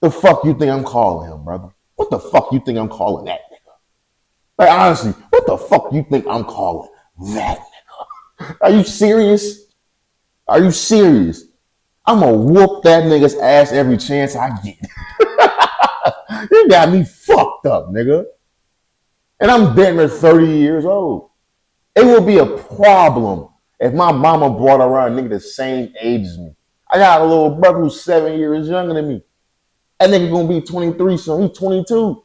the fuck you think I'm calling him, brother? What the fuck you think I'm calling that nigga? Like, honestly, what the fuck you think I'm calling that nigga? Are you serious? Are you serious? I'm gonna whoop that nigga's ass every chance I get. You got me fucked up, nigga. And I'm damn near 30 years old. It would be a problem if my mama brought around a nigga the same age as me. I got a little brother who's 7 years younger than me. That nigga gonna be 23, so he's 22.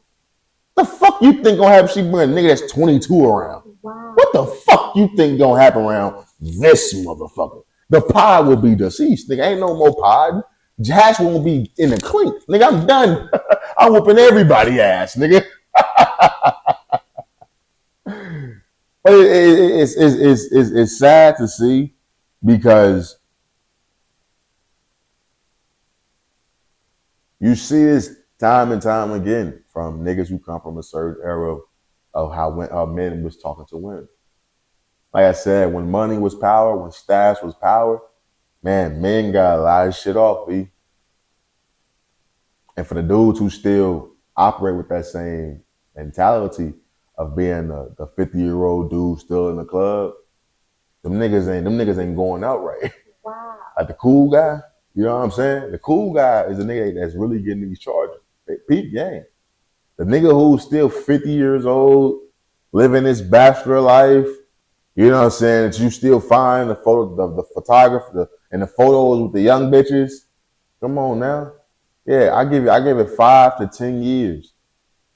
The fuck you think gonna happen if she bring a nigga that's 22 around? Wow. What the fuck you think gonna happen around this motherfucker? The pod will be deceased, nigga. Ain't no more pod. Hatch won't be in the clink. Nigga, I'm done. I'm whooping everybody ass, nigga. But it's sad to see because you see this time and time again from niggas who come from a certain era of how men was talking to women. Like I said, when money was power, when status was power, man, men got a lot of shit off, B. And for the dudes who still operate with that same mentality of being the 50-year-old dude still in the club, them niggas ain't going out right. Wow. Like the cool guy, you know what I'm saying? The cool guy is a nigga that's really getting these charges. Peep game. The nigga who's still 50 years old, living his bachelor life, you know what I'm saying, that you still find the the photographer and the photos with the young bitches. Come on now. Yeah, I give it 5 to 10 years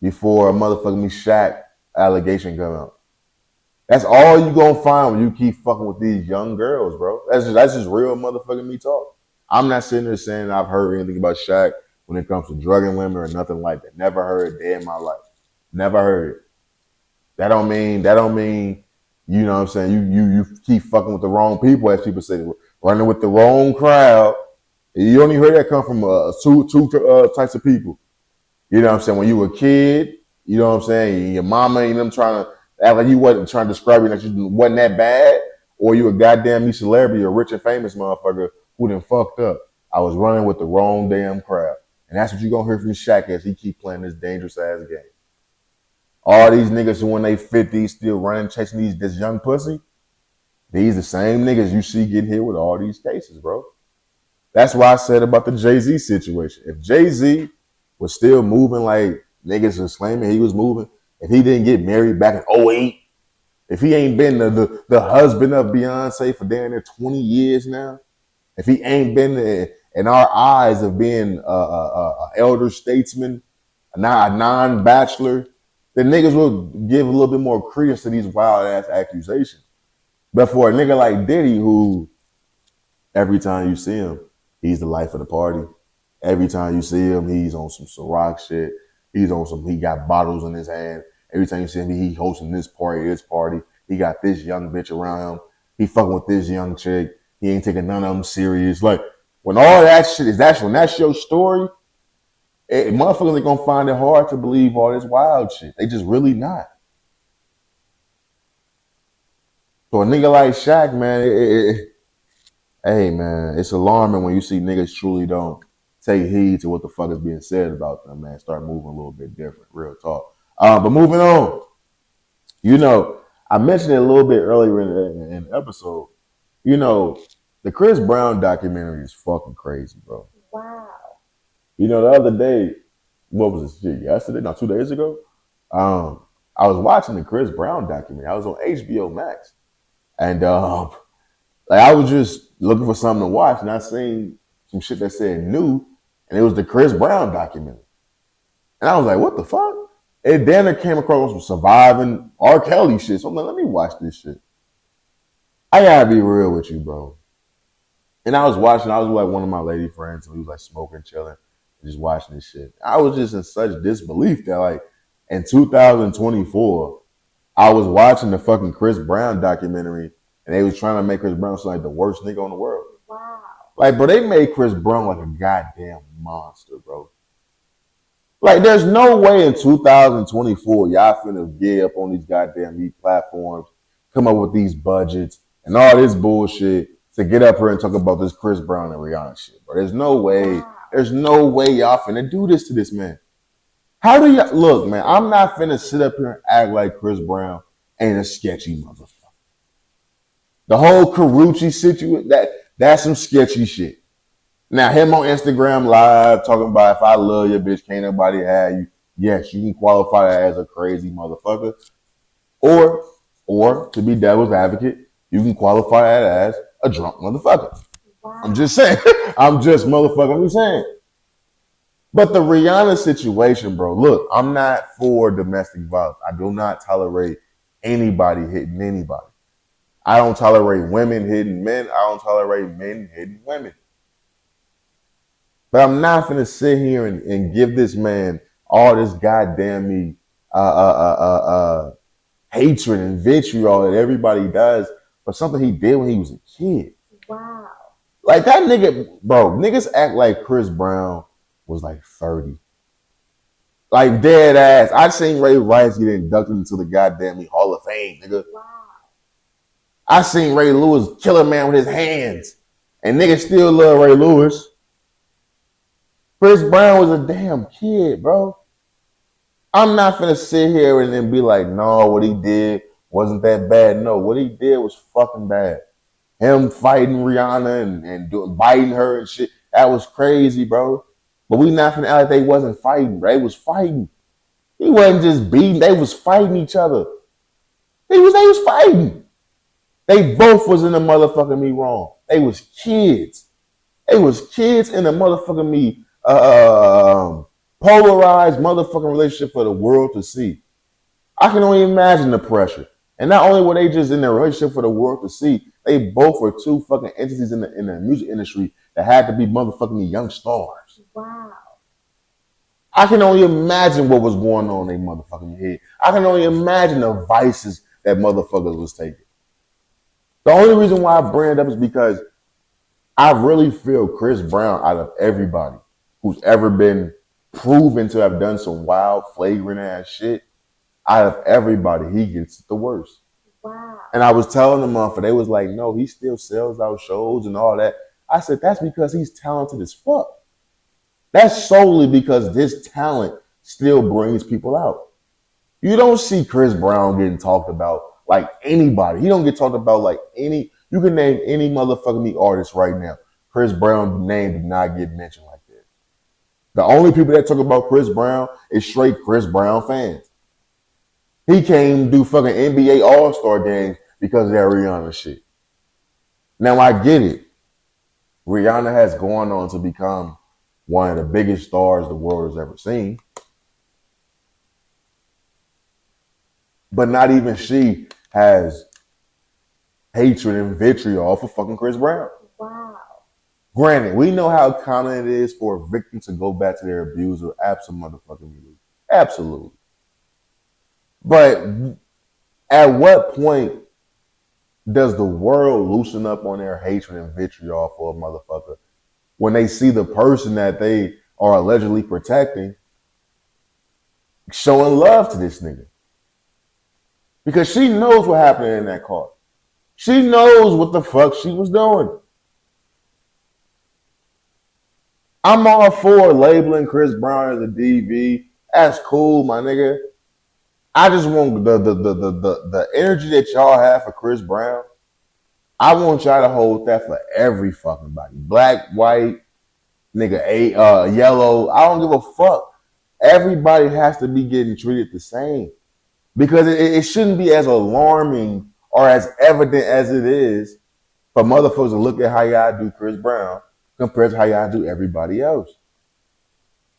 before a motherfucking me Shaq allegation come out. That's all you gonna find when you keep fucking with these young girls, bro. That's just real motherfucking me talk. I'm not sitting there saying I've heard anything about Shaq when it comes to drugging women or nothing like that. Never heard a day in my life. Never heard it. That don't mean, you know what I'm saying, you keep fucking with the wrong people, as people say, running with the wrong crowd. You only heard that come from two types of people. You know what I'm saying? When you were a kid, you know what I'm saying, your mama and them trying to act like you wasn't trying to describe you that you wasn't that bad, or you a goddamn me celebrity, a rich and famous motherfucker who done fucked up. I was running with the wrong damn crowd. And that's what you're gonna hear from Shaq as he keep playing this dangerous ass game. All these niggas who in their 50s still running, chasing this young pussy, these the same niggas you see getting hit with all these cases, bro. That's why I said about the Jay-Z situation. If Jay-Z was still moving like niggas was claiming he was moving, if he didn't get married back in 2008, if he ain't been the husband of Beyonce for damn near 20 years now, if he ain't been in our eyes of being a elder statesman, a non-bachelor, then niggas will give a little bit more credence to these wild ass accusations. But for a nigga like Diddy, who every time you see him, he's the life of the party. Every time you see him, he's on some Chiraq shit. He's on some, he got bottles in his hand. Every time you see him, he hosting this party. He got this young bitch around him. He fucking with this young chick. He ain't taking none of them serious. Like, when all that shit is, when that's your story, motherfuckers ain't gonna find it hard to believe all this wild shit. They just really not. So a nigga like Shaq, man, hey man, it's alarming when you see niggas truly don't take heed to what the fuck is being said about them, man. Start moving a little bit different, real talk. But moving on, you know, I mentioned it a little bit earlier in the episode. You know, the Chris Brown documentary is fucking crazy, bro. Wow. You know, the other day, what was this shit? Yesterday? No, 2 days ago. I was watching the Chris Brown documentary. I was on HBO Max, and like I was just looking for something to watch, and I seen some shit that said new, and it was the Chris Brown documentary. And I was like, what the fuck? And then it came across some surviving R. Kelly shit. So I'm like, let me watch this shit. I gotta be real with you, bro. And I was watching, I was with like one of my lady friends, and we was like smoking, chilling, just watching this shit. I was just in such disbelief that like in 2024, I was watching the fucking Chris Brown documentary, and they was trying to make Chris Brown sound like the worst nigga on the world. Wow. Like, bro, they made Chris Brown like a goddamn monster, bro. Like, there's no way in 2024 y'all finna get up on these goddamn meat platforms, come up with these budgets and all this bullshit to get up here and talk about this Chris Brown and Rihanna shit, bro. There's no way. Wow. There's no way y'all finna do this to this man. How do y'all look, man? I'm not finna sit up here and act like Chris Brown ain't a sketchy motherfucker. The whole Carucci situation, that's some sketchy shit. Now, him on Instagram Live talking about if I love your bitch, can't nobody have you. Yes, you can qualify that as a crazy motherfucker. Or to be devil's advocate, you can qualify that as a drunk motherfucker. Wow. I'm just saying. I'm just motherfucking saying. But the Rihanna situation, bro, look, I'm not for domestic violence. I do not tolerate anybody hitting anybody. I don't tolerate women hitting men. I don't tolerate men hitting women. But I'm not going to sit here and give this man all this goddamn hatred and vitriol that everybody does for something he did when he was a kid. Wow. Like that nigga, bro, niggas act like Chris Brown was like 30. Like dead ass. I seen Ray Rice get inducted into the goddamn Hall of Fame, nigga. Wow. I seen Ray Lewis kill a man with his hands. And niggas still love Ray Lewis. Chris Brown was a damn kid, bro. I'm not finna sit here and then be like, no, what he did wasn't that bad. No, what he did was fucking bad. Him fighting Rihanna and biting her and shit, that was crazy, bro. But we not finna act like they wasn't fighting, bro. They was fighting. He wasn't just beating, they was fighting each other. They was fighting. They both was in the motherfucking me wrong. They was kids. They was kids in the motherfucking me polarized motherfucking relationship for the world to see. I can only imagine the pressure. And not only were they just in their relationship for the world to see, they both were two fucking entities in the music industry that had to be motherfucking young stars. Wow. I can only imagine what was going on in their motherfucking head. I can only imagine the vices that motherfuckers was taking. The only reason why I bring it up is because I really feel Chris Brown, out of everybody who's ever been proven to have done some wild, flagrant ass shit, out of everybody, he gets it the worst. Wow. And I was telling them, they was like, no, he still sells out shows and all that. I said, that's because he's talented as fuck. That's solely because this talent still brings people out. You don't see Chris Brown getting talked about like anybody. He don't get talked about like any, you can name any motherfucking artist right now. Chris Brown's name did not get mentioned like that. The only people that talk about Chris Brown is straight Chris Brown fans. He came do fucking NBA All-Star games because of that Rihanna shit. Now I get it. Rihanna has gone on to become one of the biggest stars the world has ever seen. But not even she has hatred and vitriol for fucking Chris Brown. Wow. Granted, we know how common it is for a victim to go back to their abuser. Absolutely. Absolutely. But at what point does the world loosen up on their hatred and vitriol for a motherfucker when they see the person that they are allegedly protecting showing love to this nigga? Because she knows what happened in that car. She knows what the fuck she was doing. I'm all for labeling Chris Brown as a DV. That's cool, my nigga. I just want the energy that y'all have for Chris Brown. I want y'all to hold that for every fucking body. Black, white, nigga, yellow. I don't give a fuck. Everybody has to be getting treated the same. Because it shouldn't be as alarming or as evident as it is for motherfuckers to look at how y'all do Chris Brown compared to how y'all do everybody else.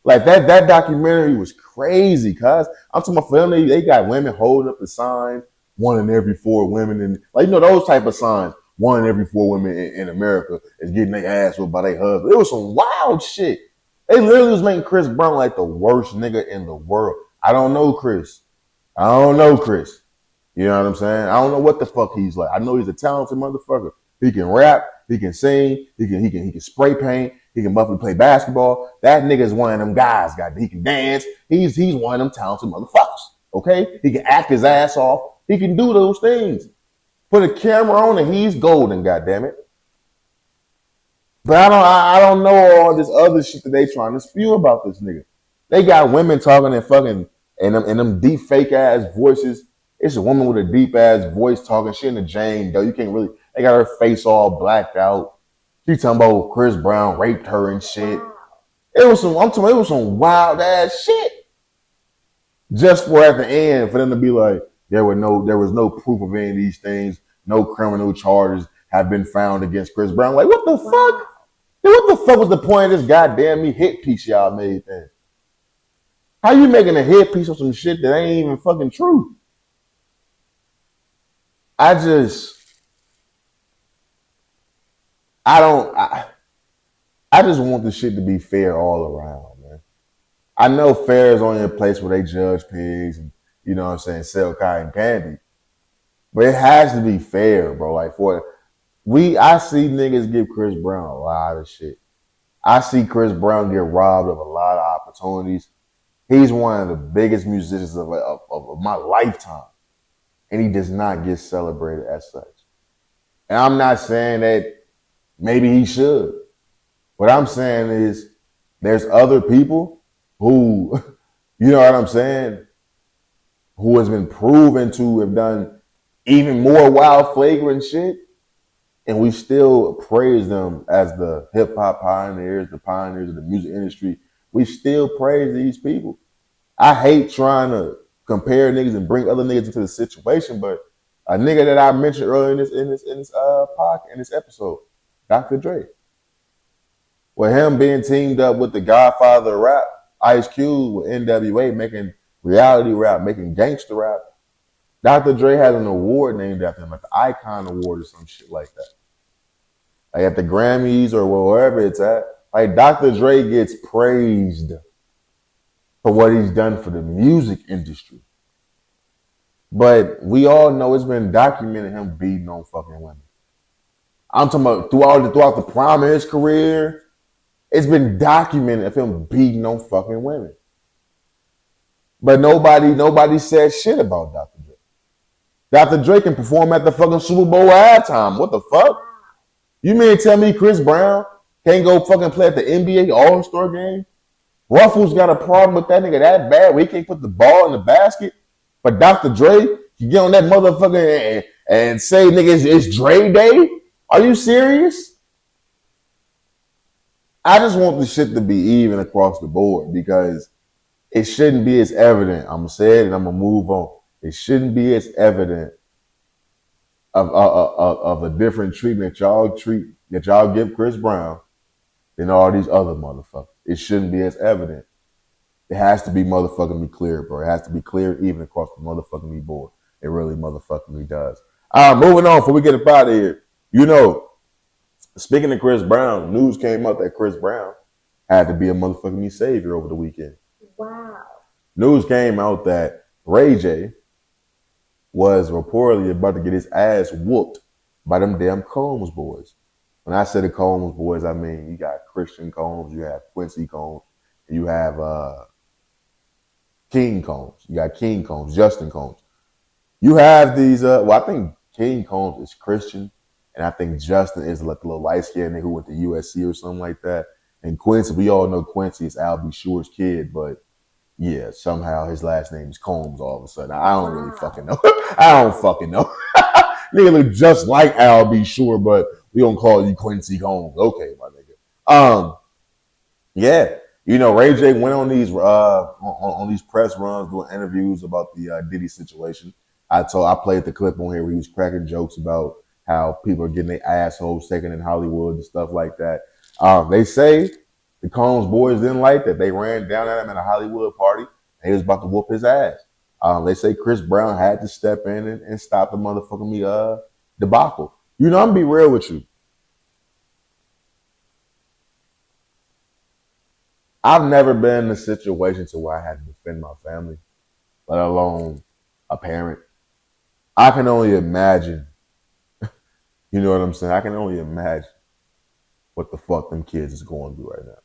Like that documentary was crazy, cuz I'm talking about for them, they got women holding up the sign, 1 in every 4 women, and like, you know, those type of signs, 1 in every 4 women in America is getting their ass whipped by their husband. It was some wild shit. They literally was making Chris Brown like the worst nigga in the world. I don't know Chris. You know what I'm saying? I don't know what the fuck he's like. I know he's a talented motherfucker. He can rap, he can sing, he can spray paint, he can buffly play basketball. That nigga is one of them guys, goddamn. He can dance. He's one of them talented motherfuckers. Okay? He can act his ass off. He can do those things. Put a camera on and he's golden, goddammit. But I don't know all this other shit that they trying to spew about this nigga. They got women talking in fucking and them deep fake ass voices. It's a woman with a deep ass voice talking. She in the Jane Doe. You can't really. They got her face all blacked out. She talking about Chris Brown raped her and shit. It was some wild ass shit. Just for at the end for them to be like, there was no proof of any of these things. No criminal charges have been found against Chris Brown. Like, what the fuck? What the fuck was the point of this goddamn hit piece y'all made then? How you making a hit piece of some shit that ain't even fucking true? I just want the shit to be fair all around, man. I know fair is only a place where they judge pigs and, you know what I'm saying, sell cotton candy. But it has to be fair, bro. Like I see niggas give Chris Brown a lot of shit. I see Chris Brown get robbed of a lot of opportunities. He's one of the biggest musicians of my lifetime. And he does not get celebrated as such. And I'm not saying that maybe he should. What I'm saying is there's other people who, you know what I'm saying, who has been proven to have done even more wild, flagrant shit. And we still praise them as the hip hop pioneers, the pioneers of the music industry. We still praise these people. I hate trying to compare niggas and bring other niggas into the situation, but a nigga that I mentioned earlier in this podcast, in this episode, Dr. Dre. With him being teamed up with the Godfather of rap, Ice Cube, with NWA, making reality rap, making gangster rap. Dr. Dre has an award named after him, like the Icon Award or some shit like that. Like at the Grammys or wherever it's at. Like Dr. Dre gets praised for what he's done for the music industry. But we all know it's been documented him beating on fucking women. I'm talking about throughout the prime of his career, it's been documented of him beating on fucking women. But nobody said shit about Dr. Dre. Dr. Dre can perform at the fucking Super Bowl halftime. What the fuck? You mean to tell me Chris Brown can't go fucking play at the NBA All-Star game? Ruffles got a problem with that nigga that bad where he can't put the ball in the basket? But Dr. Dre can get on that motherfucker and say, nigga, it's Dre Day? Are you serious? I just want the shit to be even across the board because it shouldn't be as evident. I'm going to say it and I'm going to move on. It shouldn't be as evident of a different treatment that y'all give Chris Brown than all these other motherfuckers. It shouldn't be as evident. It has to be motherfucking clear, bro. It has to be clear even across the motherfucking board. It really motherfucking does. Moving on before we get up out of here. You know, speaking of Chris Brown, news came out that Chris Brown had to be a motherfucking savior over the weekend. Wow. News came out that Ray J was reportedly about to get his ass whooped by them damn Combs boys. When I say the Combs boys, I mean you got Christian Combs, you have Quincy Combs, you have King Combs, you got King Combs, Justin Combs. You have these. Well, I think King Combs is Christian, and I think Justin is like the little light skinned nigga who went to USC or something like that. And Quincy, we all know Quincy is Al B. Sure's kid, but yeah, somehow his last name is Combs all of a sudden. I don't really fucking know. I don't fucking know. Nigga look just like Al B. Sure, but we don't call you Quincy Combs. Okay, my nigga. Yeah. You know, Ray J went on these on these press runs doing interviews about the Diddy situation. I played the clip on here where he was cracking jokes about how people are getting their assholes taken in Hollywood and stuff like that. They say the Combs boys didn't like that. They ran down at him at a Hollywood party and he was about to whoop his ass. They say Chris Brown had to step in and stop the motherfucking debacle. You know, I'm gonna be real with you. I've never been in a situation to where I had to defend my family, let alone a parent. I can only imagine, you know what I'm saying? I can only imagine what the fuck them kids is going through right now.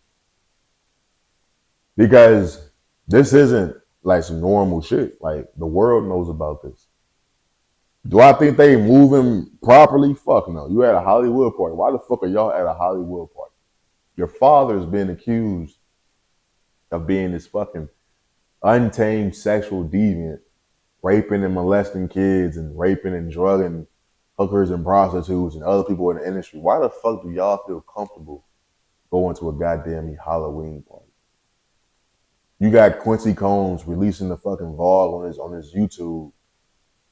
Because this isn't like some normal shit. Like, the world knows about this. Do I think they moving properly? Fuck no. You at a Hollywood party. Why the fuck are y'all at a Hollywood party? Your father's been accused of being this fucking untamed sexual deviant, raping and molesting kids and raping and drugging hookers and prostitutes and other people in the industry. Why the fuck do y'all feel comfortable going to a goddamn Halloween party? You got Quincy Combs releasing the fucking vlog on his YouTube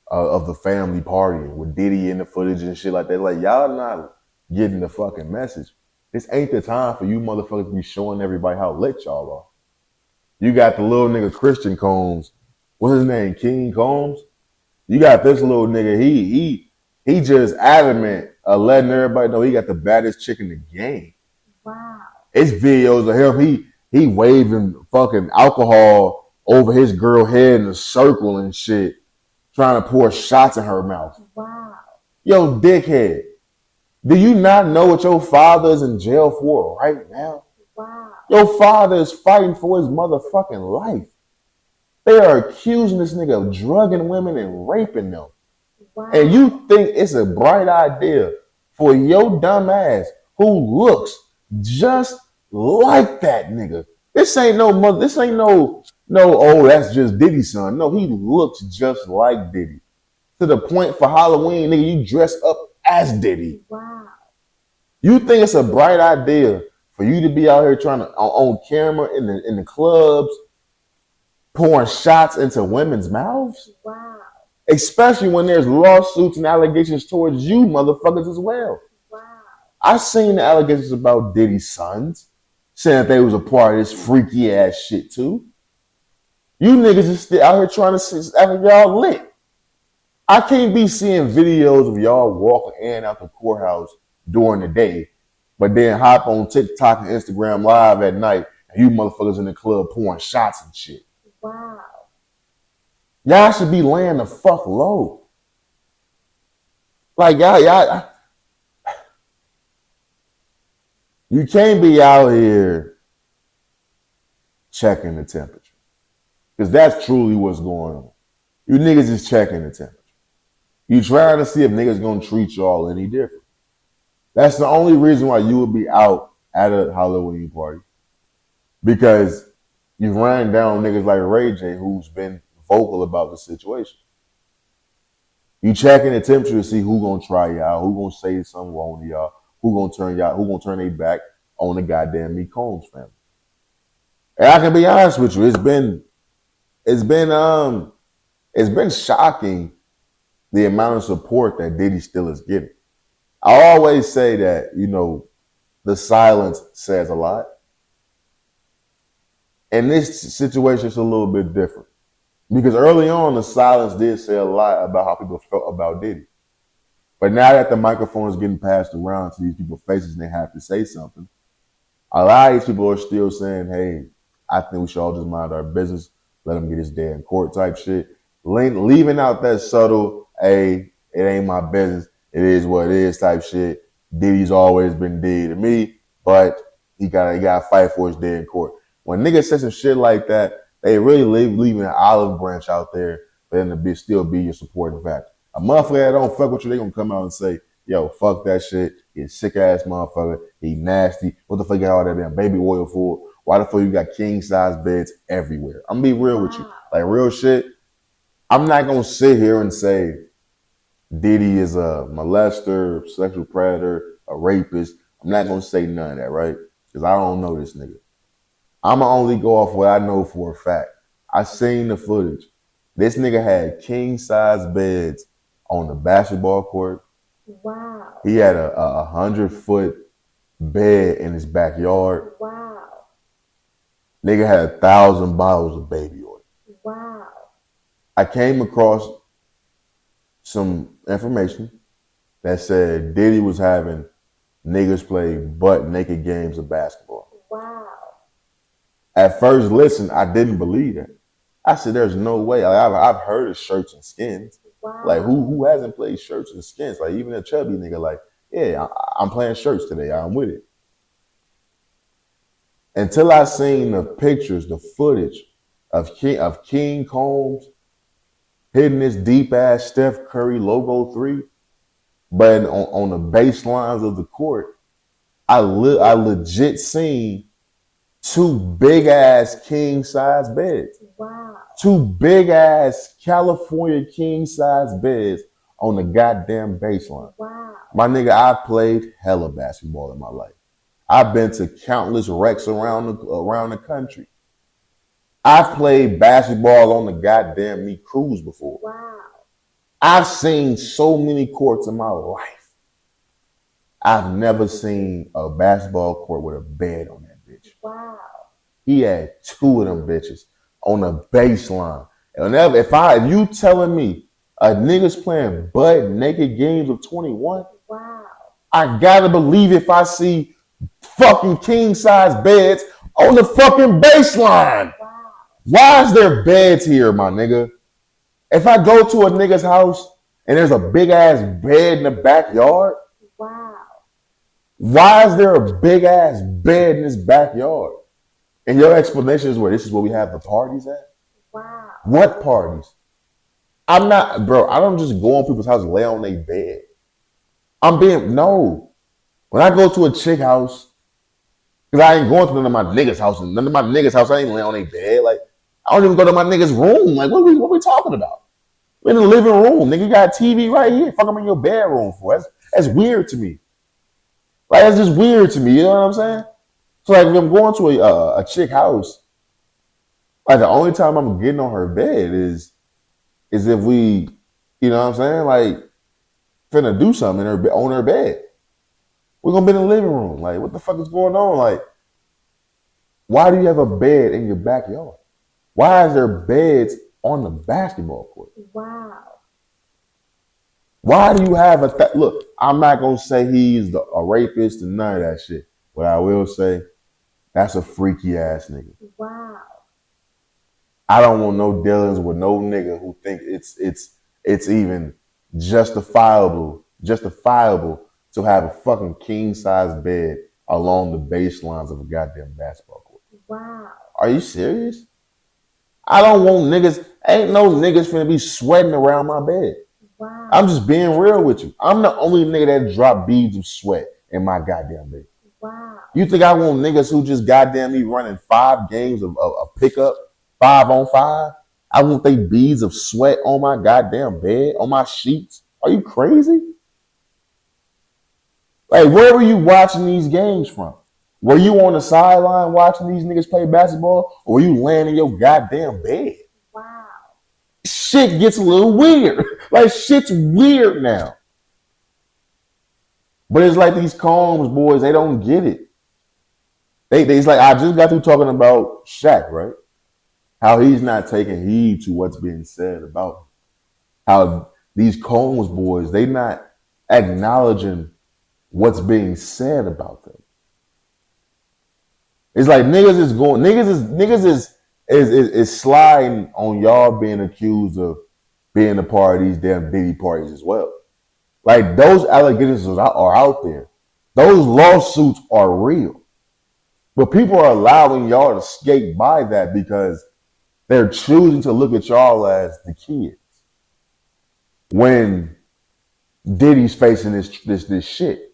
of the family party with Diddy in the footage and shit like that. Like, y'all not getting the fucking message. This ain't the time for you motherfuckers to be showing everybody how lit y'all are. You got the little nigga Christian Combs. What's his name? King Combs? You got this little nigga. He just adamant letting everybody know he got the baddest chick in the game. Wow. It's videos of him. He waving fucking alcohol over his girl head in a circle and shit, trying to pour shots in her mouth. Wow. Yo, dickhead. Do you not know what your father is in jail for right now? Wow. Your father is fighting for his motherfucking life. They are accusing this nigga of drugging women and raping them. Wow. And you think it's a bright idea for your dumb ass who looks just like that nigga. This ain't no mother. This ain't no. Oh, that's just Diddy's son. No, he looks just like Diddy. To the point for Halloween, nigga, you dress up as Diddy. Wow. You think it's a bright idea for you to be out here trying to on camera in the clubs, pouring shots into women's mouths? Wow. Especially when there's lawsuits and allegations towards you motherfuckers as well. Wow. I've seen the allegations about Diddy's sons saying that they was a part of this freaky ass shit too. You niggas is still out here trying to see after y'all lit. I can't be seeing videos of y'all walking in and out the courthouse during the day, but then hop on TikTok and Instagram live at night and you motherfuckers in the club pouring shots and shit. Wow. Y'all should be laying the fuck low. Like, y'all, you can't be out here checking the temperature. Because that's truly what's going on. You niggas is checking the temperature. You trying to see if niggas gonna treat y'all any different. That's the only reason why you would be out at a Halloween party. Because you ran down niggas like Ray J who's been vocal about the situation. You checking the temperature to see who gonna try y'all, who gonna say something wrong to y'all, who gonna turn their back on the goddamn me Combs family. And I can be honest with you, it's been shocking the amount of support that Diddy still is getting. I always say that, you know, the silence says a lot. And this situation is a little bit different. Because early on, the silence did say a lot about how people felt about Diddy. But now that the microphone is getting passed around to these people's faces and they have to say something, a lot of these people are still saying, hey, I think we should all just mind our business, let him get his day in court type shit. Leaving out that subtle, hey, it ain't my business, it is what it is type shit. Diddy's always been Diddy to me, but he gotta fight for his day in court. When niggas say some shit like that, they really leaving an olive branch out there for them to still be your supporting factor. A motherfucker that don't fuck with you, they gonna come out and say, yo, fuck that shit. He a sick ass motherfucker. He nasty. What the fuck you got all that damn baby oil for? Why the fuck you got king size beds everywhere? I'm gonna be real with you. Like real shit. I'm not gonna sit here and say Diddy is a molester, sexual predator, a rapist. I'm not gonna say none of that, right? Because I don't know this nigga. I'ma only go off what I know for a fact. I seen the footage. This nigga had king size beds on the basketball court. Wow. He had a 100-foot bed in his backyard. Wow. Nigga had 1,000 bottles of baby oil. Wow. I came across some information that said Diddy was having niggas play butt naked games of basketball. Wow. At first listen, I didn't believe that. I said, there's no way. I've heard of shirts and skins. Wow. Like who hasn't played shirts and skins? Like even a chubby nigga, like, yeah, I'm playing shirts today. I'm with it. Until I seen the pictures, the footage of King Combs hitting this deep ass Steph Curry logo 3, but on the baselines of the court, I legit seen 2 big ass king size beds. Wow. 2 big ass California king size beds on the goddamn baseline. Wow. My nigga, I played hella basketball in my life. I've been to countless wrecks around the country. I've played basketball on the goddamn meat cruise before. Wow. I've seen so many courts in my life. I've never seen a basketball court with a bed on that bitch. Wow. He had 2 of them bitches on the baseline. And if you telling me a nigga's playing butt naked games of 21, wow, I gotta believe if I see fucking king size beds on the fucking baseline. wow, Why is there beds here, my nigga? If I go to a nigga's house and there's a big ass bed in the backyard, wow, why is there a big ass bed in this backyard? And your explanation is where this is where we have the parties at? wow. What parties? I don't just go on people's house and lay on their bed. No. When I go to a chick house, because I ain't going to none of my niggas' house, and none of my niggas' house, I ain't lay on their bed. Like, I don't even go to my niggas' room. Like, what we talking about? We in the living room. Nigga, you got a TV right here. Fuck, I'm in your bedroom for. That's weird to me. Like, that's just weird to me. You know what I'm saying? So, like, if I'm going to a chick house, like, the only time I'm getting on her bed is if we, you know what I'm saying? Like, finna do something on her bed. We're gonna be in the living room. Like, what the fuck is going on? Like, why do you have a bed in your backyard? Why is there beds on the basketball court? Wow. Why do you have look, I'm not gonna say he's a rapist and none of that shit. But I will say, that's a freaky ass nigga. Wow. I don't want no dealings with no nigga who think it's even justifiable to have a fucking king size bed along the baselines of a goddamn basketball court. Wow. Are you serious? I don't want niggas. Ain't no niggas finna be sweating around my bed. Wow. I'm just being real with you. I'm the only nigga that drop beads of sweat in my goddamn bed. Wow. You think I want niggas who just goddamn me running 5 games of pickup, 5-on-5? I want they beads of sweat on my goddamn bed, on my sheets. Are you crazy? Like, where were you watching these games from? Were you on the sideline watching these niggas play basketball, or were you laying in your goddamn bed? Wow. Shit gets a little weird. Like, shit's weird now. But it's like these Combs boys, they don't get it. It's like, I just got through talking about Shaq, right? How he's not taking heed to what's being said about him. How these Combs boys, they not acknowledging what's being said about them. It's like niggas is sliding on y'all being accused of being a part of these damn Diddy parties as well. Like those allegations are out there. Those lawsuits are real. But people are allowing y'all to skate by that because they're choosing to look at y'all as the kids. When Diddy's facing this shit.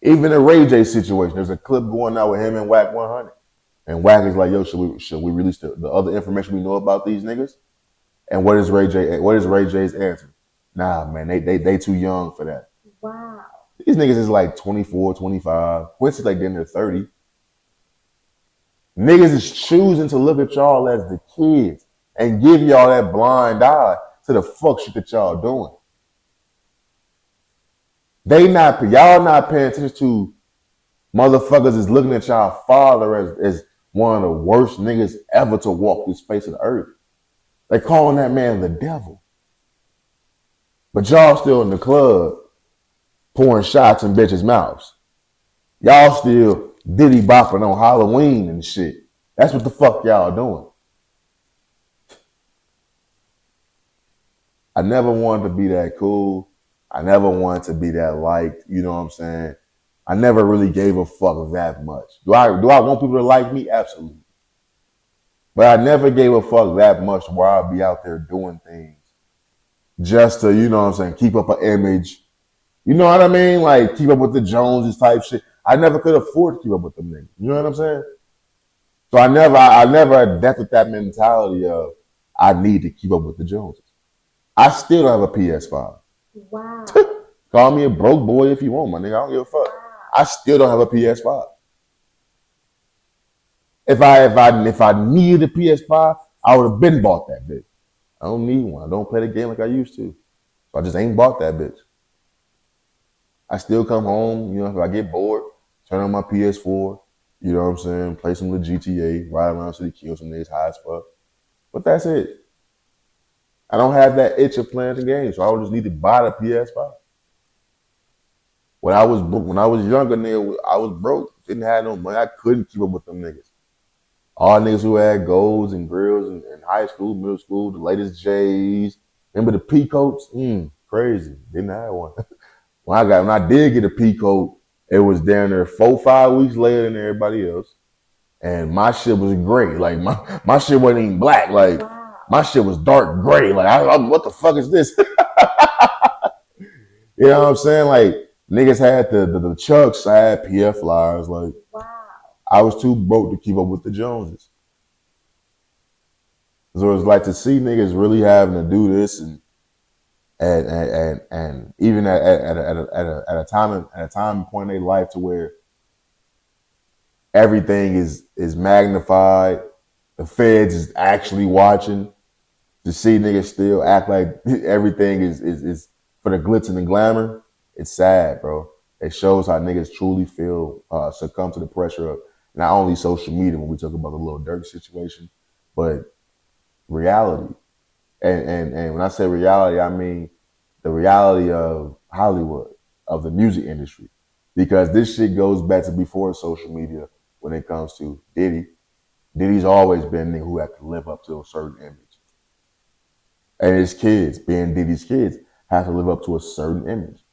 Even the Ray J situation, there's a clip going out with him and Whack 100. And Whack is like, yo, should we release the other information we know about these niggas? And what is Ray J's answer? Nah, man, they too young for that. Wow. These niggas is like 24, 25. Quincy's like in their 30. Niggas is choosing to look at y'all as the kids and give y'all that blind eye to the fuck shit that y'all doing. Y'all not paying attention to motherfuckers is looking at y'all father as one of the worst niggas ever to walk this face of the earth. They calling that man the devil. But y'all still in the club pouring shots in bitches' mouths. Y'all still Diddy bopping on Halloween and shit. That's what the fuck y'all doing. I never wanted to be that cool. I never wanted to be that liked. You know what I'm saying? I never really gave a fuck that much. Do I want people to like me? Absolutely. But I never gave a fuck that much where I'd be out there doing things just to, you know what I'm saying, keep up an image. You know what I mean? Like keep up with the Joneses type shit. I never could afford to keep up with them niggas. You know what I'm saying? So I never adapted that mentality of I need to keep up with the Joneses. I still don't have a PS5. Wow. Call me a broke boy if you want, my nigga. I don't give a fuck. Wow. I still don't have a PS5. If I needed a PS5, I would have been bought that bitch. I don't need one. I don't play the game like I used to. So I just ain't bought that bitch. I still come home, you know, if I get bored, turn on my PS4, you know what I'm saying, play some little GTA, ride around city, kill some niggas high as fuck. But that's it. I don't have that itch of playing the game, so I would just need to buy the PS5. When I was younger, nigga, I was broke. Didn't have no money. I couldn't keep up with them niggas. All niggas who had golds and grills in high school, middle school, the latest J's. Remember the Peacoats? Crazy. Didn't have one. When I did get a Peacoat, it was down there 4-5 weeks later than everybody else. And my shit was gray. Like my shit wasn't even black. Like Wow. my shit was dark gray. Like what the fuck is this? You know what I'm saying? Like niggas had the Chucks, I had PF flyers. Like Wow. I was too broke to keep up with the Joneses. So it's like to see niggas really having to do this and even at a time and point in their life to where everything is magnified, the feds is actually watching, to see niggas still act like everything is for the glitz and the glamour. It's sad, bro. It shows how niggas truly feel succumb to the pressure of not only social media when we talk about the little Durk situation, but reality. And when I say reality, I mean the reality of Hollywood, of the music industry. Because this shit goes back to before social media when it comes to Diddy. Diddy's always been a nigga who had to live up to a certain image. And his kids, being Diddy's kids, have to live up to a certain image.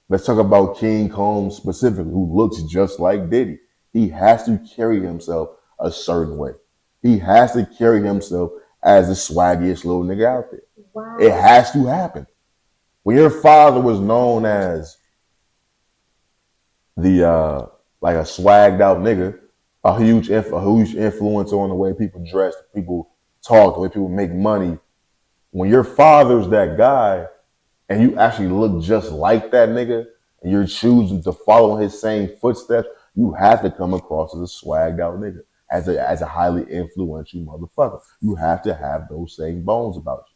Let's talk about King Combs specifically, who looks just like Diddy. He has to carry himself a certain way. He has to carry himself as the swaggiest little nigga out there. Wow. It has to happen. When your father was known as the like a swagged out nigga, a huge influence on the way people dress, people talk, the way people make money. When your father's that guy and you actually look just like that nigga and you're choosing to follow in his same footsteps, you have to come across as a swagged out nigga, as a highly influential motherfucker. You have to have those same bones about you.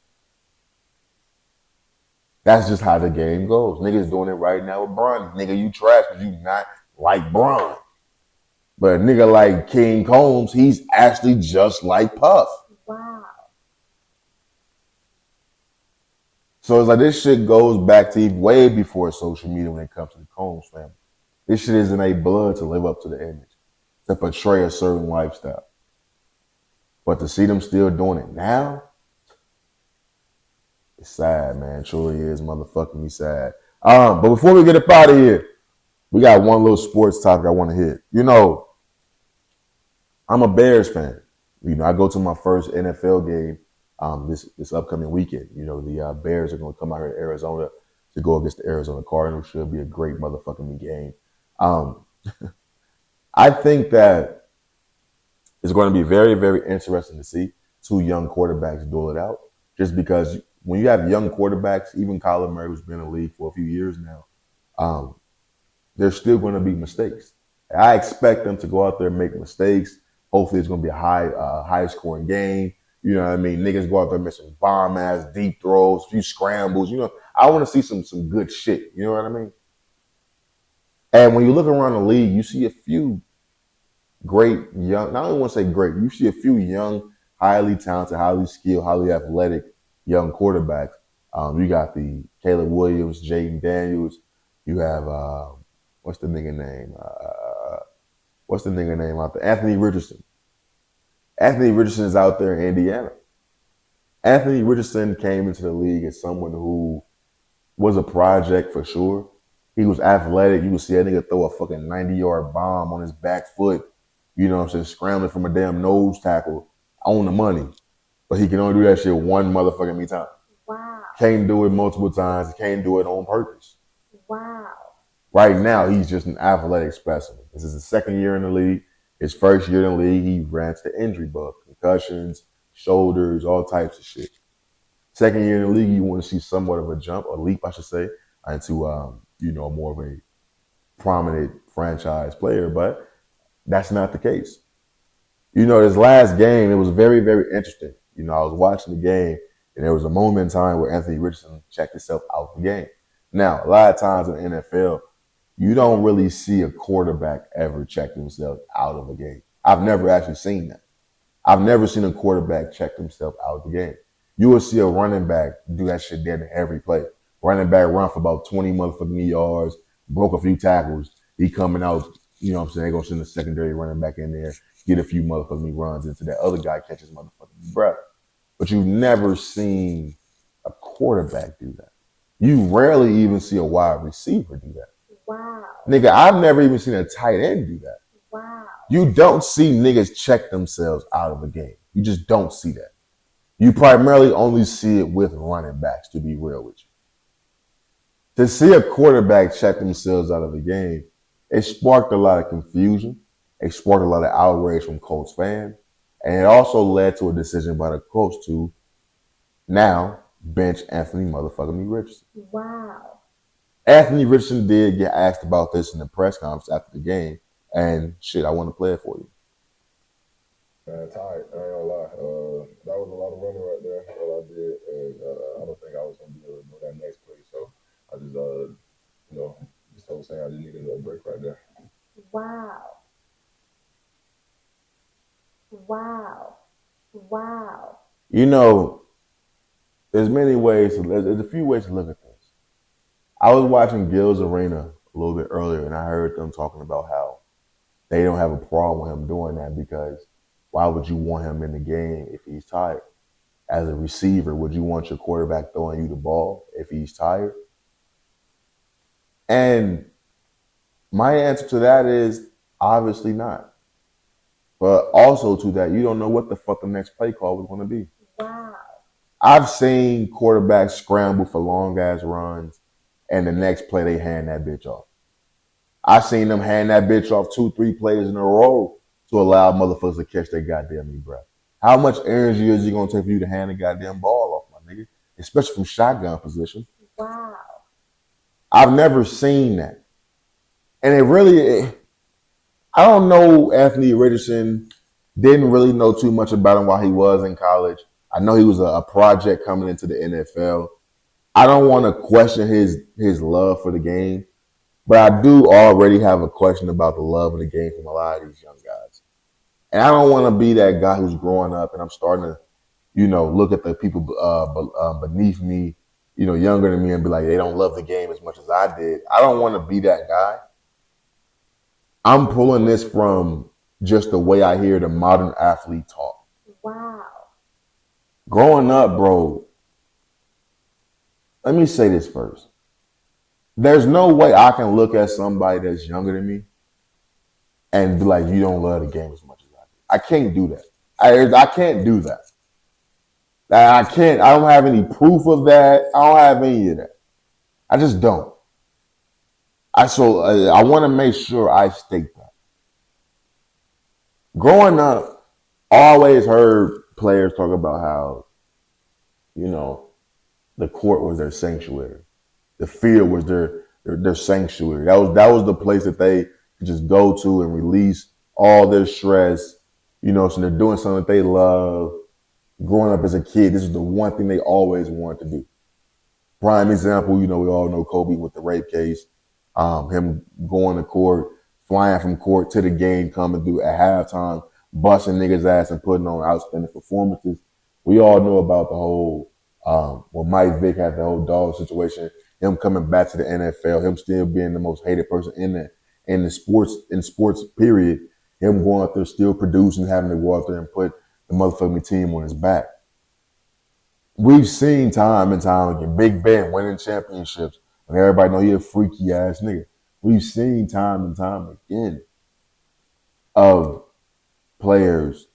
That's just how the game goes. Niggas doing it right now with Bron. Nigga, you trash because you not like Bron. But a nigga like King Combs, he's actually just like Puff. Wow. So it's like this shit goes back to way before social media when it comes to the Combs family. This shit is in their blood to live up to the image, to portray a certain lifestyle. But to see them still doing it now, it's sad, man. It truly is motherfucking me sad. But before we get up out of here, we got one little sports topic I want to hit. You know, I'm a Bears fan. You know, I go to my first NFL game this upcoming weekend. You know, the Bears are going to come out here to Arizona to go against the Arizona Cardinals. Should be a great motherfucking game. I think that it's going to be very, very interesting to see two young quarterbacks duel it out. Just because when you have young quarterbacks, even Kyler Murray, who's been in the league for a few years now, there's still going to be mistakes. I expect them to go out there and make mistakes. Hopefully, it's going to be a high scoring game. You know what I mean? Niggas go out there missing bomb ass deep throws, a few scrambles. You know, I want to see some good shit. You know what I mean? And when you look around the league, you see a few great young. Not only want to say great, you see a few young, highly talented, highly skilled, highly athletic young quarterbacks. You got the Caleb Williams, Jaden Daniels. You have what's the nigga name? What's the nigga name out there? Anthony Richardson. Anthony Richardson is out there in Indiana. Anthony Richardson came into the league as someone who was a project for sure. He was athletic. You would see that nigga throw a fucking 90-yard bomb on his back foot. You know what I'm saying? Scrambling from a damn nose tackle on the money. But he can only do that shit one motherfucking time. Wow. Can't do it multiple times. He can't do it on purpose. Wow. Right now, he's just an athletic specimen. This is his second year in the league. His first year in the league, he ran to the injury bug, concussions, shoulders, all types of shit. Second year in the league, you want to see somewhat of a jump, a leap, I should say, into more of a prominent franchise player, but that's not the case. You know, this last game, it was very, very interesting. You know, I was watching the game, and there was a moment in time where Anthony Richardson checked himself out of the game. Now, a lot of times in the NFL, you don't really see a quarterback ever check themselves out of a game. I've never actually seen that. I've never seen a quarterback check himself out of the game. You will see a running back do that shit dead in every play. Running back run for about 20 motherfucking yards, broke a few tackles. He coming out, you know what I'm saying, they're going to send the secondary running back in there, get a few motherfucking runs into that other guy catches motherfucking breath. But you've never seen a quarterback do that. You rarely even see a wide receiver do that. Wow. Nigga, I've never even seen a tight end do that. Wow. You don't see niggas check themselves out of a game. You just don't see that. You primarily only see it with running backs, to be real with you. To see a quarterback check themselves out of a game, it sparked a lot of confusion. It sparked a lot of outrage from Colts fans. And it also led to a decision by the coach to now bench Anthony motherfucking Richardson. Wow. Anthony Richardson did get asked about this in the press conference after the game. And shit, I want to play it for you. Man, tight. I ain't gonna lie. That was a lot of running right there. All I did, and I don't think I was gonna be able to do that next play. So I just, just told saying I just needed a break right there. Wow. Wow. Wow. You know, there's many ways. There's a few ways to look at this. I was watching Gil's Arena a little bit earlier, and I heard them talking about how they don't have a problem with him doing that because why would you want him in the game if he's tired? As a receiver, would you want your quarterback throwing you the ball if he's tired? And my answer to that is obviously not. But also to that, you don't know what the fuck the next play call was going to be. Wow. I've seen quarterbacks scramble for long ass runs, and the next play they hand that bitch off. I've seen them hand that bitch off 2-3 plays in a row to allow motherfuckers to catch their goddamn breath. How much energy is it going to take for you to hand the goddamn ball off, my nigga? Especially from shotgun position. Wow. I've never seen that. And I don't know Anthony Richardson. Didn't really know too much about him while he was in college. I know he was a project coming into the NFL. I don't want to question his love for the game, but I do already have a question about the love of the game from a lot of these young guys. And I don't want to be that guy who's growing up and I'm starting to, look at the people beneath me younger than me and be like, they don't love the game as much as I did. I don't want to be that guy. I'm pulling this from just the way I hear the modern athlete talk. Wow. Growing up, bro, let me say this first. There's no way I can look at somebody that's younger than me and be like, you don't love the game as much as I do. I can't do that. I can't do that. I can't. I don't have any proof of that. I don't have any of that. I just don't. I want to make sure I state that. Growing up, I always heard players talk about how, the court was their sanctuary. The field was their sanctuary. That was the place that they could just go to and release all their stress. So they're doing something that they love. Growing up as a kid, this is the one thing they always wanted to do. Prime example, we all know Kobe with the rape case. Him going to court, flying from court to the game, coming through at halftime, busting niggas' ass and putting on outstanding performances. We all know about the whole, Mike Vick had the whole dog situation, him coming back to the NFL, him still being the most hated person in sports period, him going out there still producing, having to go out there and put the motherfucking team on his back. We've seen time and time again, Big Ben winning championships, and everybody know he a freaky ass nigga. We've seen time and time again of players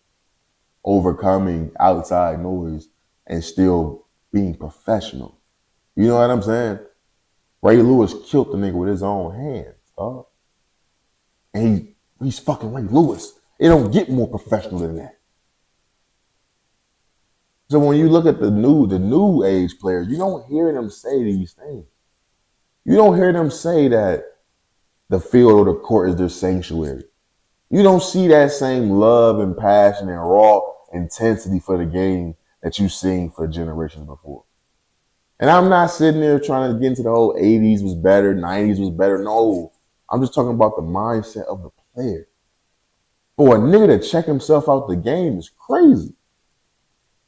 overcoming outside noise and still being professional. You know what I'm saying? Ray Lewis killed the nigga with his own hands, dog. And he's fucking Ray Lewis. It don't get more professional than that. So when you look at the new age players, you don't hear them say these things. You don't hear them say that the field or the court is their sanctuary. You don't see that same love and passion and raw intensity for the game that you've seen for generations before. And I'm not sitting there trying to get into the whole 80s was better, 90s was better. No, I'm just talking about the mindset of the player. For a nigga to check himself out the game is crazy.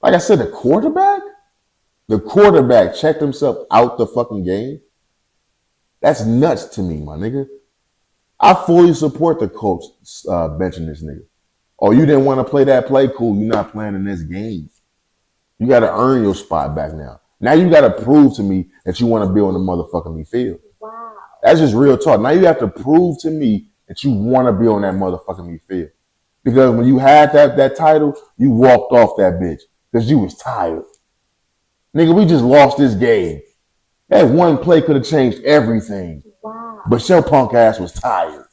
Like I said, the quarterback checked himself out the fucking game. That's nuts to me, my nigga. I fully support the coach benching this nigga. Oh, you didn't want to play that play? Cool, you're not playing in this game. You got to earn your spot back now. Now you got to prove to me that you want to be on the motherfucking field. Wow. That's just real talk. Now you have to prove to me that you want to be on that motherfucking field. Because when you had that title, you walked off that bitch because you was tired. Nigga, we just lost this game. That one play could have changed everything. Wow. But your punk ass was tired.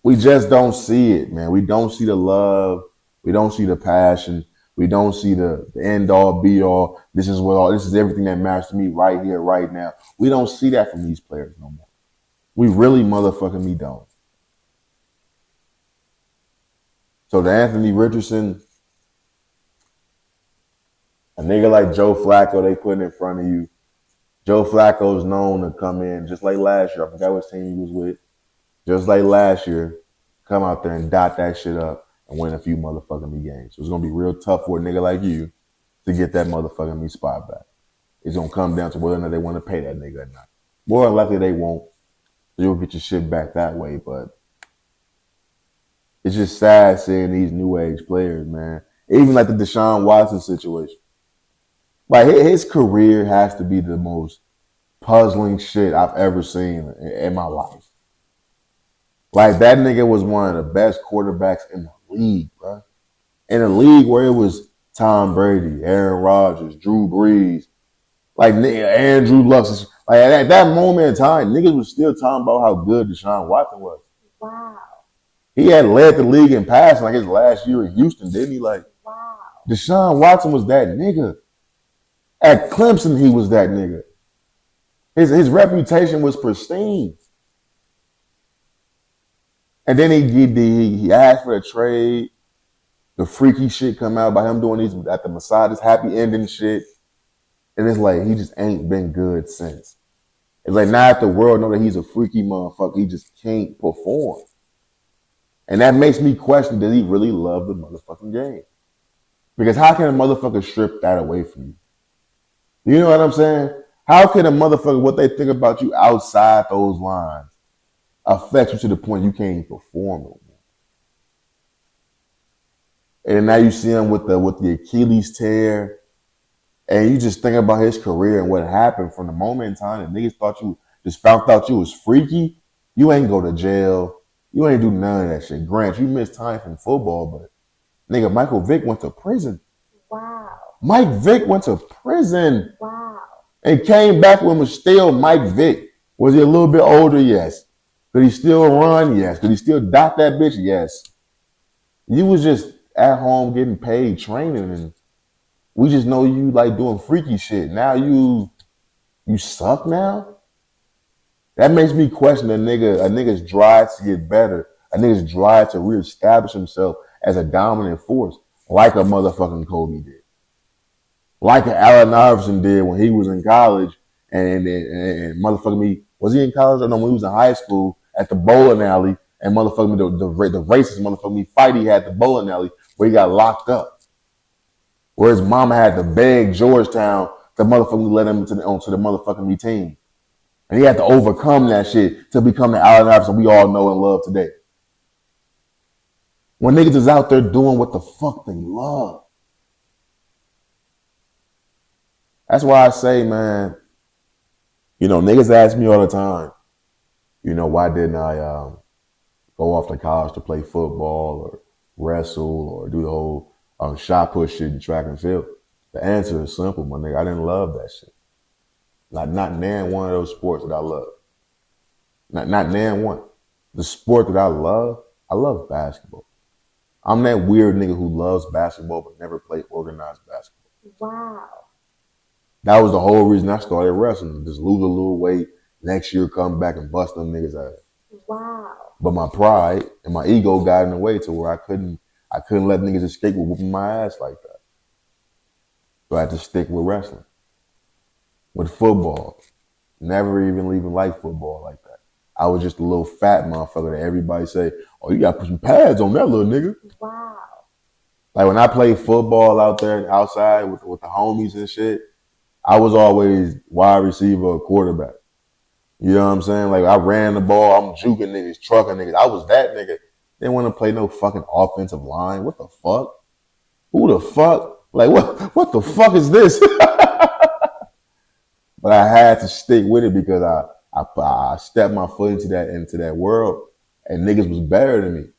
We just don't see it, man. We don't see the love. We don't see the passion. We don't see the end all be all. This is everything that matters to me right here, right now. We don't see that from these players no more. We really motherfucking me don't. So the Anthony Richardson, a nigga like Joe Flacco they putting in front of you. Joe Flacco is known to come in just like last year. I forgot what team he was with. Just like last year, come out there and dot that shit up and win a few motherfucking me games. So it's going to be real tough for a nigga like you to get that motherfucking me spot back. It's going to come down to whether or not they want to pay that nigga or not. More than likely they won't. So you'll get your shit back that way. But it's just sad seeing these new age players, man. Even like the Deshaun Watson situation. Like his career has to be the most puzzling shit I've ever seen in my life. Like that nigga was one of the best quarterbacks in the league, bro. In a league where it was Tom Brady, Aaron Rodgers, Drew Brees, like Andrew Luck. Like at that moment in time, niggas was still talking about how good Deshaun Watson was. Wow. He had led the league in passing like his last year in Houston, didn't he? Like, wow. Deshaun Watson was that nigga. At Clemson, he was that nigga. His reputation was pristine. And then he asked for a trade. The freaky shit come out by him doing these at the Masada's happy ending shit. And it's like he just ain't been good since. It's like now that the world know that he's a freaky motherfucker, he just can't perform. And that makes me question, does he really love the motherfucking game? Because how can a motherfucker strip that away from you? You know what I'm saying? How can a motherfucker, what they think about you outside those lines, affect you to the point you can't even perform no more? And now you see him with the Achilles tear, and you just think about his career and what happened from the moment in time that niggas thought you just found out you was freaky. You ain't go to jail. You ain't do none of that shit. Grant, you missed time from football, but nigga, Michael Vick went to prison. Wow. Mike Vick went to prison. Wow. And came back when was still Mike Vick. Was he a little bit older? Yes. Could he still run? Yes. Could he still dot that bitch? Yes. You was just at home getting paid training, and we just know you like doing freaky shit. Now you suck now? That makes me question a nigga's drive to get better, a nigga's drive to reestablish himself as a dominant force, like a motherfucking Kobe did. Like Allen Iverson did when he was in college, and motherfucking me, was he in college or no? When he was in high school at the bowling alley, and motherfucking me, the racist motherfucking me fight he had at the bowling alley where he got locked up, where his mama had to beg Georgetown to motherfucking let him onto the motherfucking me team, and he had to overcome that shit to become the Allen Iverson we all know and love today. When niggas is out there doing what the fuck they love. That's why I say, man, you know, niggas ask me all the time, you know, why didn't I go off to college to play football or wrestle or do the whole shot push shit in track and field? The answer is simple, my nigga. I didn't love that shit. Not nan one of those sports that I love. Not nan one. The sport that I love basketball. I'm that weird nigga who loves basketball but never played organized basketball. Wow. That was the whole reason I started wrestling. Just lose a little weight. Next year, come back and bust them niggas ass. Wow. But my pride and my ego got in the way to where I couldn't let niggas escape with whooping my ass like that. So I had to stick with wrestling. With football. Never even like football like that. I was just a little fat motherfucker that everybody say, oh, you gotta put some pads on that little nigga. Wow. Like when I played football out there outside with the homies and shit, I was always wide receiver or quarterback. You know what I'm saying? Like I ran the ball, I'm juking niggas, trucking niggas. I was that nigga. Didn't want to play no fucking offensive line. What the fuck? Who the fuck? Like what the fuck is this? But I had to stick with it because I stepped my foot into that world, and niggas was better than me.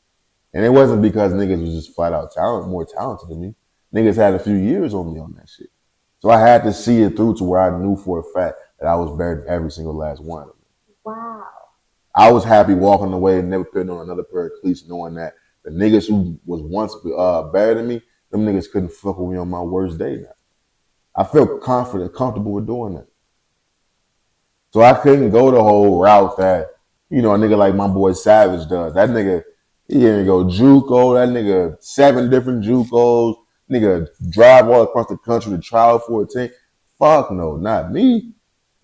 And it wasn't because niggas was just flat out more talented than me. Niggas had a few years on me on that shit. So I had to see it through to where I knew for a fact that I was better than every single last one of them. Wow. I was happy walking away and never putting on another pair of cleats, knowing that the niggas who was once better than me, them niggas couldn't fuck with me on my worst day now. I felt comfortable with doing that. So I couldn't go the whole route that, you know, a nigga like my boy Savage does. That nigga, he didn't go JUCO, that nigga 7 different JUCOs, nigga drive all across the country to trial for a team. Fuck no, not me.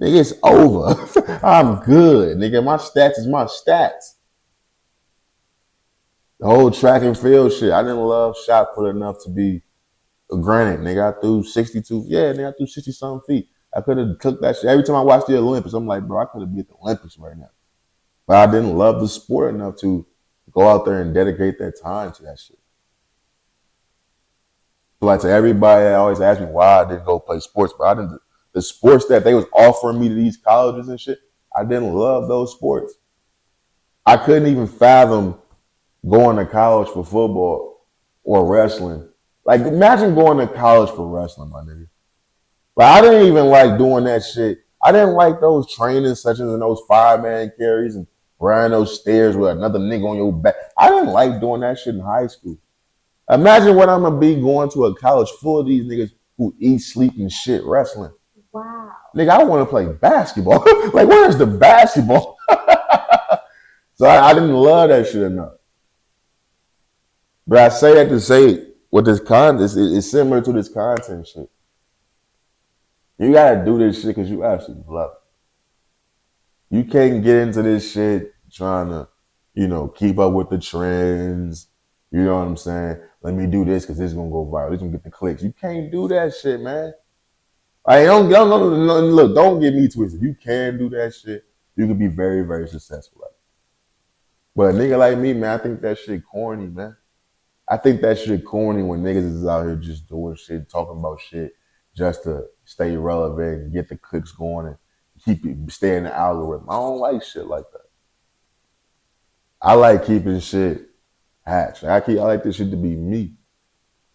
Nigga, it's over. I'm good. Nigga, my stats is my stats. The whole track and field shit, I didn't love shot put enough to be granted. Nigga, I threw 62. Yeah, nigga, I threw 60-something feet. I could have took that shit. Every time I watch the Olympics, I'm like, bro, I could have been at the Olympics right now. But I didn't love the sport enough to go out there and dedicate that time to that shit. So like to everybody that always asks me why I didn't go play sports, but I didn't. The sports that they was offering me to these colleges and shit, I didn't love those sports. I couldn't even fathom going to college for football or wrestling. Like imagine going to college for wrestling, my nigga. Like I didn't even like doing that shit. I didn't like those training sessions and those 5-man carries and riding those stairs with another nigga on your back. I didn't like doing that shit in high school. Imagine what I'm gonna be going to a college full of these niggas who eat, sleep, and shit wrestling. Wow. Nigga, I want to play basketball. Like, where's the basketball? So I didn't love that shit enough. But I say that to say what this content is similar to this content shit. You gotta do this shit because you actually love it. You can't get into this shit trying to, you know, keep up with the trends, You know what I'm saying? Let me do this because this is gonna go viral. This gonna get the clicks. You can't do that shit, man. Look, don't get me twisted. You can do that shit. You can be very, very successful at it. But a nigga like me, man, I think that shit corny, man. I think that shit corny when niggas is out here just doing shit, talking about shit just to stay relevant and get the clicks going and stay in the algorithm. I don't like shit like that. I like keeping shit hatched. I like this shit to be me.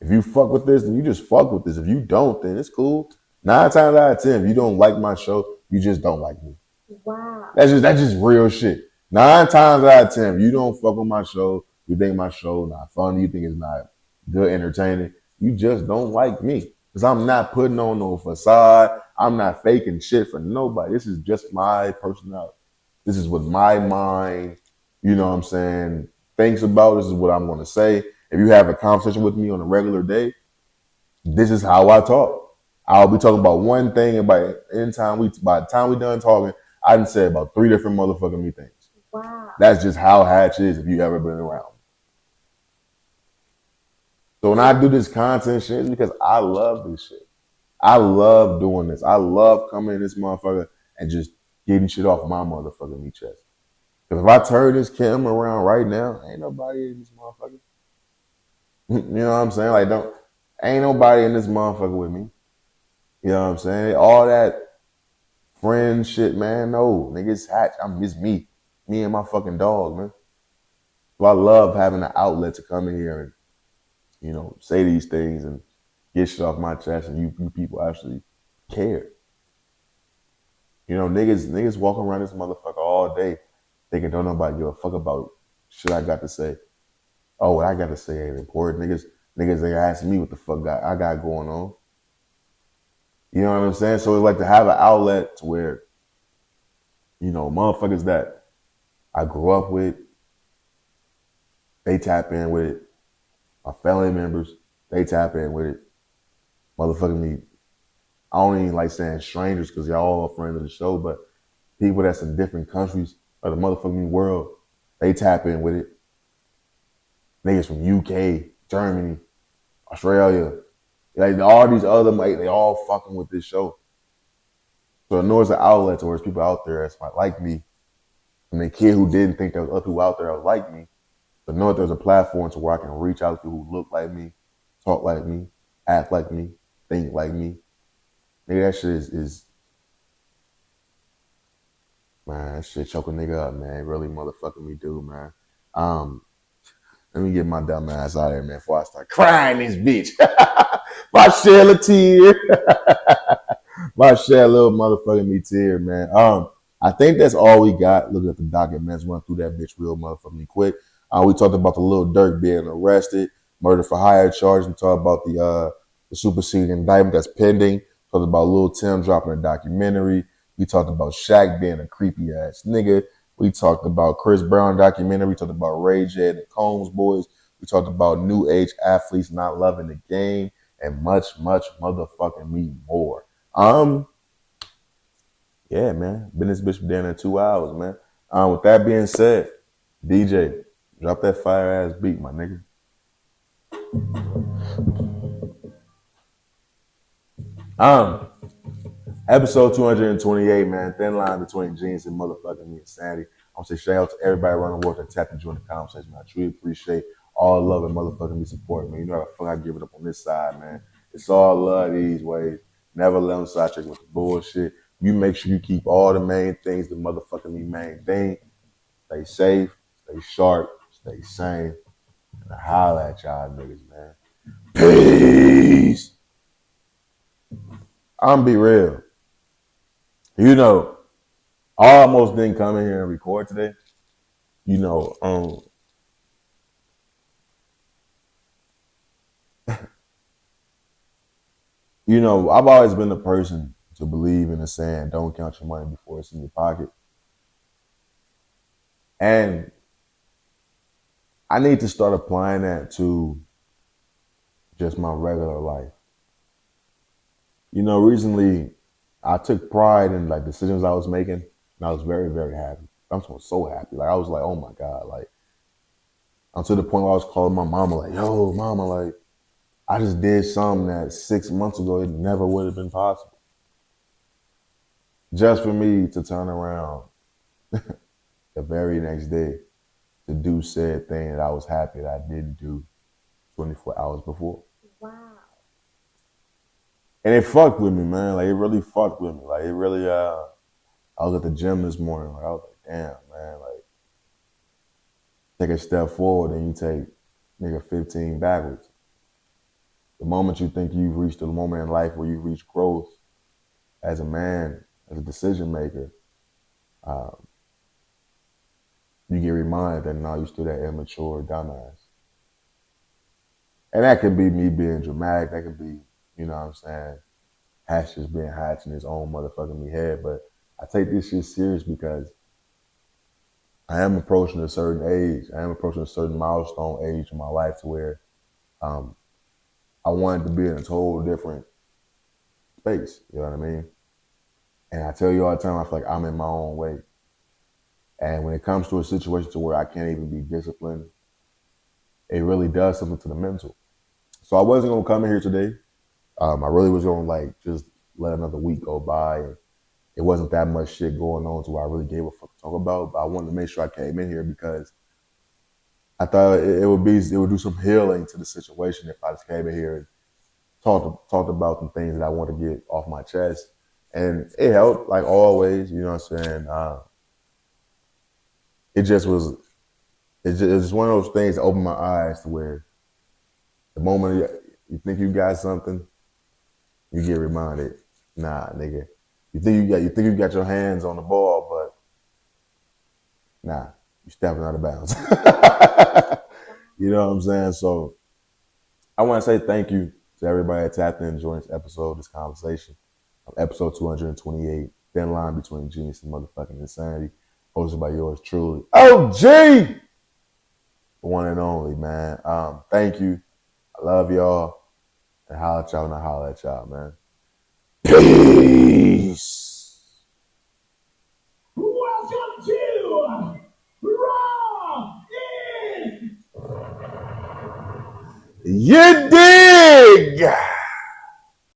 If you fuck with this, then you just fuck with this. If you don't, then it's cool. 9 times out of 10, if you don't like my show, you just don't like me. Wow. That's just real shit. 9 times out of 10, if you don't fuck with my show, you think my show not funny, you think it's not good entertaining, you just don't like me. Because I'm not putting on no facade. I'm not faking shit for nobody. This is just my personality. This is what my mind, you know what I'm saying, thinks about. This is what I'm going to say. If you have a conversation with me on a regular day, this is how I talk. I'll be talking about one thing, and by the time we done talking, I done said about 3 different motherfucking me things. Wow. That's just how Hatch is if you ever been around. So when I do this content shit, it's because I love this shit. I love doing this. I love coming in this motherfucker and just getting shit off my motherfucking me chest. Because if I turn this camera around right now, ain't nobody in this motherfucker. You know what I'm saying? Like, ain't nobody in this motherfucker with me. You know what I'm saying? All that friend shit, man. No, nigga, it's Hatch. It's me. Me and my fucking dog, man. So I love having an outlet to come in here and, you know, say these things and get shit off my chest, and you people actually care. You know, niggas walking around this motherfucker all day thinking don't nobody give a fuck about shit I got to say. Oh, what I got to say ain't important. Niggas ain't asking me what the fuck I got going on. You know what I'm saying? So it's like to have an outlet to where, you know, motherfuckers that I grew up with, they tap in with it. My family members, they tap in with it. Motherfucking me, I don't even like saying strangers because y'all all friends of the show, but people that's in different countries of the motherfucking world, they tap in with it. Niggas from UK, Germany, Australia, like all these other, like, they all fucking with this show. So I know it's an outlet to where there's people out there that's like me, and the kid who didn't think there was other people out there that was like me. So I know that there's a platform to where I can reach out to people who look like me, talk like me, act like me, think like me. Nigga, that shit is man, that shit choke a nigga up, man. Really motherfucking me do, man. Let me get my dumb ass out of here, man, before I start crying this bitch. My shell of tear. My shell little motherfucking me tear, man. I think that's all we got. Looking at the documents, run through that bitch real motherfucking quick. We talked about the little Durk being arrested, murder for hire charge, and talked about the superseding indictment that's pending. Talked about Lil Tim dropping a documentary. We talked about Shaq being a creepy ass nigga. We talked about Chris Brown documentary. We talked about Ray J and the Combs boys. We talked about new age athletes not loving the game, and much, much motherfucking me more. Yeah, man. Been this bitch down in 2 hours, man. With that being said, DJ, drop that fire ass beat, my nigga. Episode 228, man. Thin line between genius and motherfucking me insanity. I want to say shout out to everybody around the world that tapped and joined the conversation. I truly appreciate all love and motherfucking me support, man. You know how the fuck I give it up on this side, man. It's all love these ways. Never let them sidetrack with the bullshit. You make sure you keep all the main things, the motherfucking me main thing. Stay safe, stay sharp, stay sane. And I holla at y'all niggas, man. Peace. I'm be real. You know, I almost didn't come in here and record today. You know, you know, I've always been the person to believe in the saying, don't count your money before it's in your pocket. And I need to start applying that to just my regular life. You know, recently I took pride in like decisions I was making, and I was very, very happy. I'm so happy. Like I was like, oh my God, like Until the point where I was calling my mama like, yo, mama, like, I just did something that 6 months ago it never would have been possible. Just for me to turn around the very next day to do said thing that I was happy that I didn't do 24 hours before. Wow. And it fucked with me, man. Like, it really fucked with me. Like, it really, I was at the gym this morning. Like, I was like, damn, man. Like, take a step forward and you take, nigga, 15 backwards. The moment you think you've reached the moment in life where you reach growth as a man, as a decision maker, you get reminded that now you're still that immature dumbass. And that could be me being dramatic. That could be, you know what I'm saying, Hatch just being Hatch in his own motherfucking me head. But I take this shit serious because I am approaching a certain age. I am approaching a certain milestone age in my life to where I wanted to be in a total different space. You know what I mean? And I tell you all the time, I feel like I'm in my own way. And when it comes to a situation to where I can't even be disciplined, it really does something to the mental. So I wasn't gonna come in here today. I really was gonna like just let another week go by, and it wasn't that much shit going on to where I really gave a fuck to talk about. But I wanted to make sure I came in here because I thought it would do some healing to the situation if I just came in here and talked about some things that I want to get off my chest, and it helped like always. You know what I'm saying? It just was. It's just one of those things that opened my eyes to where the moment you think you got something, you get reminded, nah, nigga. You think you got your hands on the ball, but nah, you stepping out of bounds. You know what I'm saying? So I want to say thank you to everybody that tapped in and joined this episode, this conversation, episode 228, thin line between genius and motherfucking insanity, hosted by yours truly, OG, the one and only, man. Thank you. I love y'all. And holla at y'all and I holla at y'all, man. Peace. Welcome to Raw In. You dig?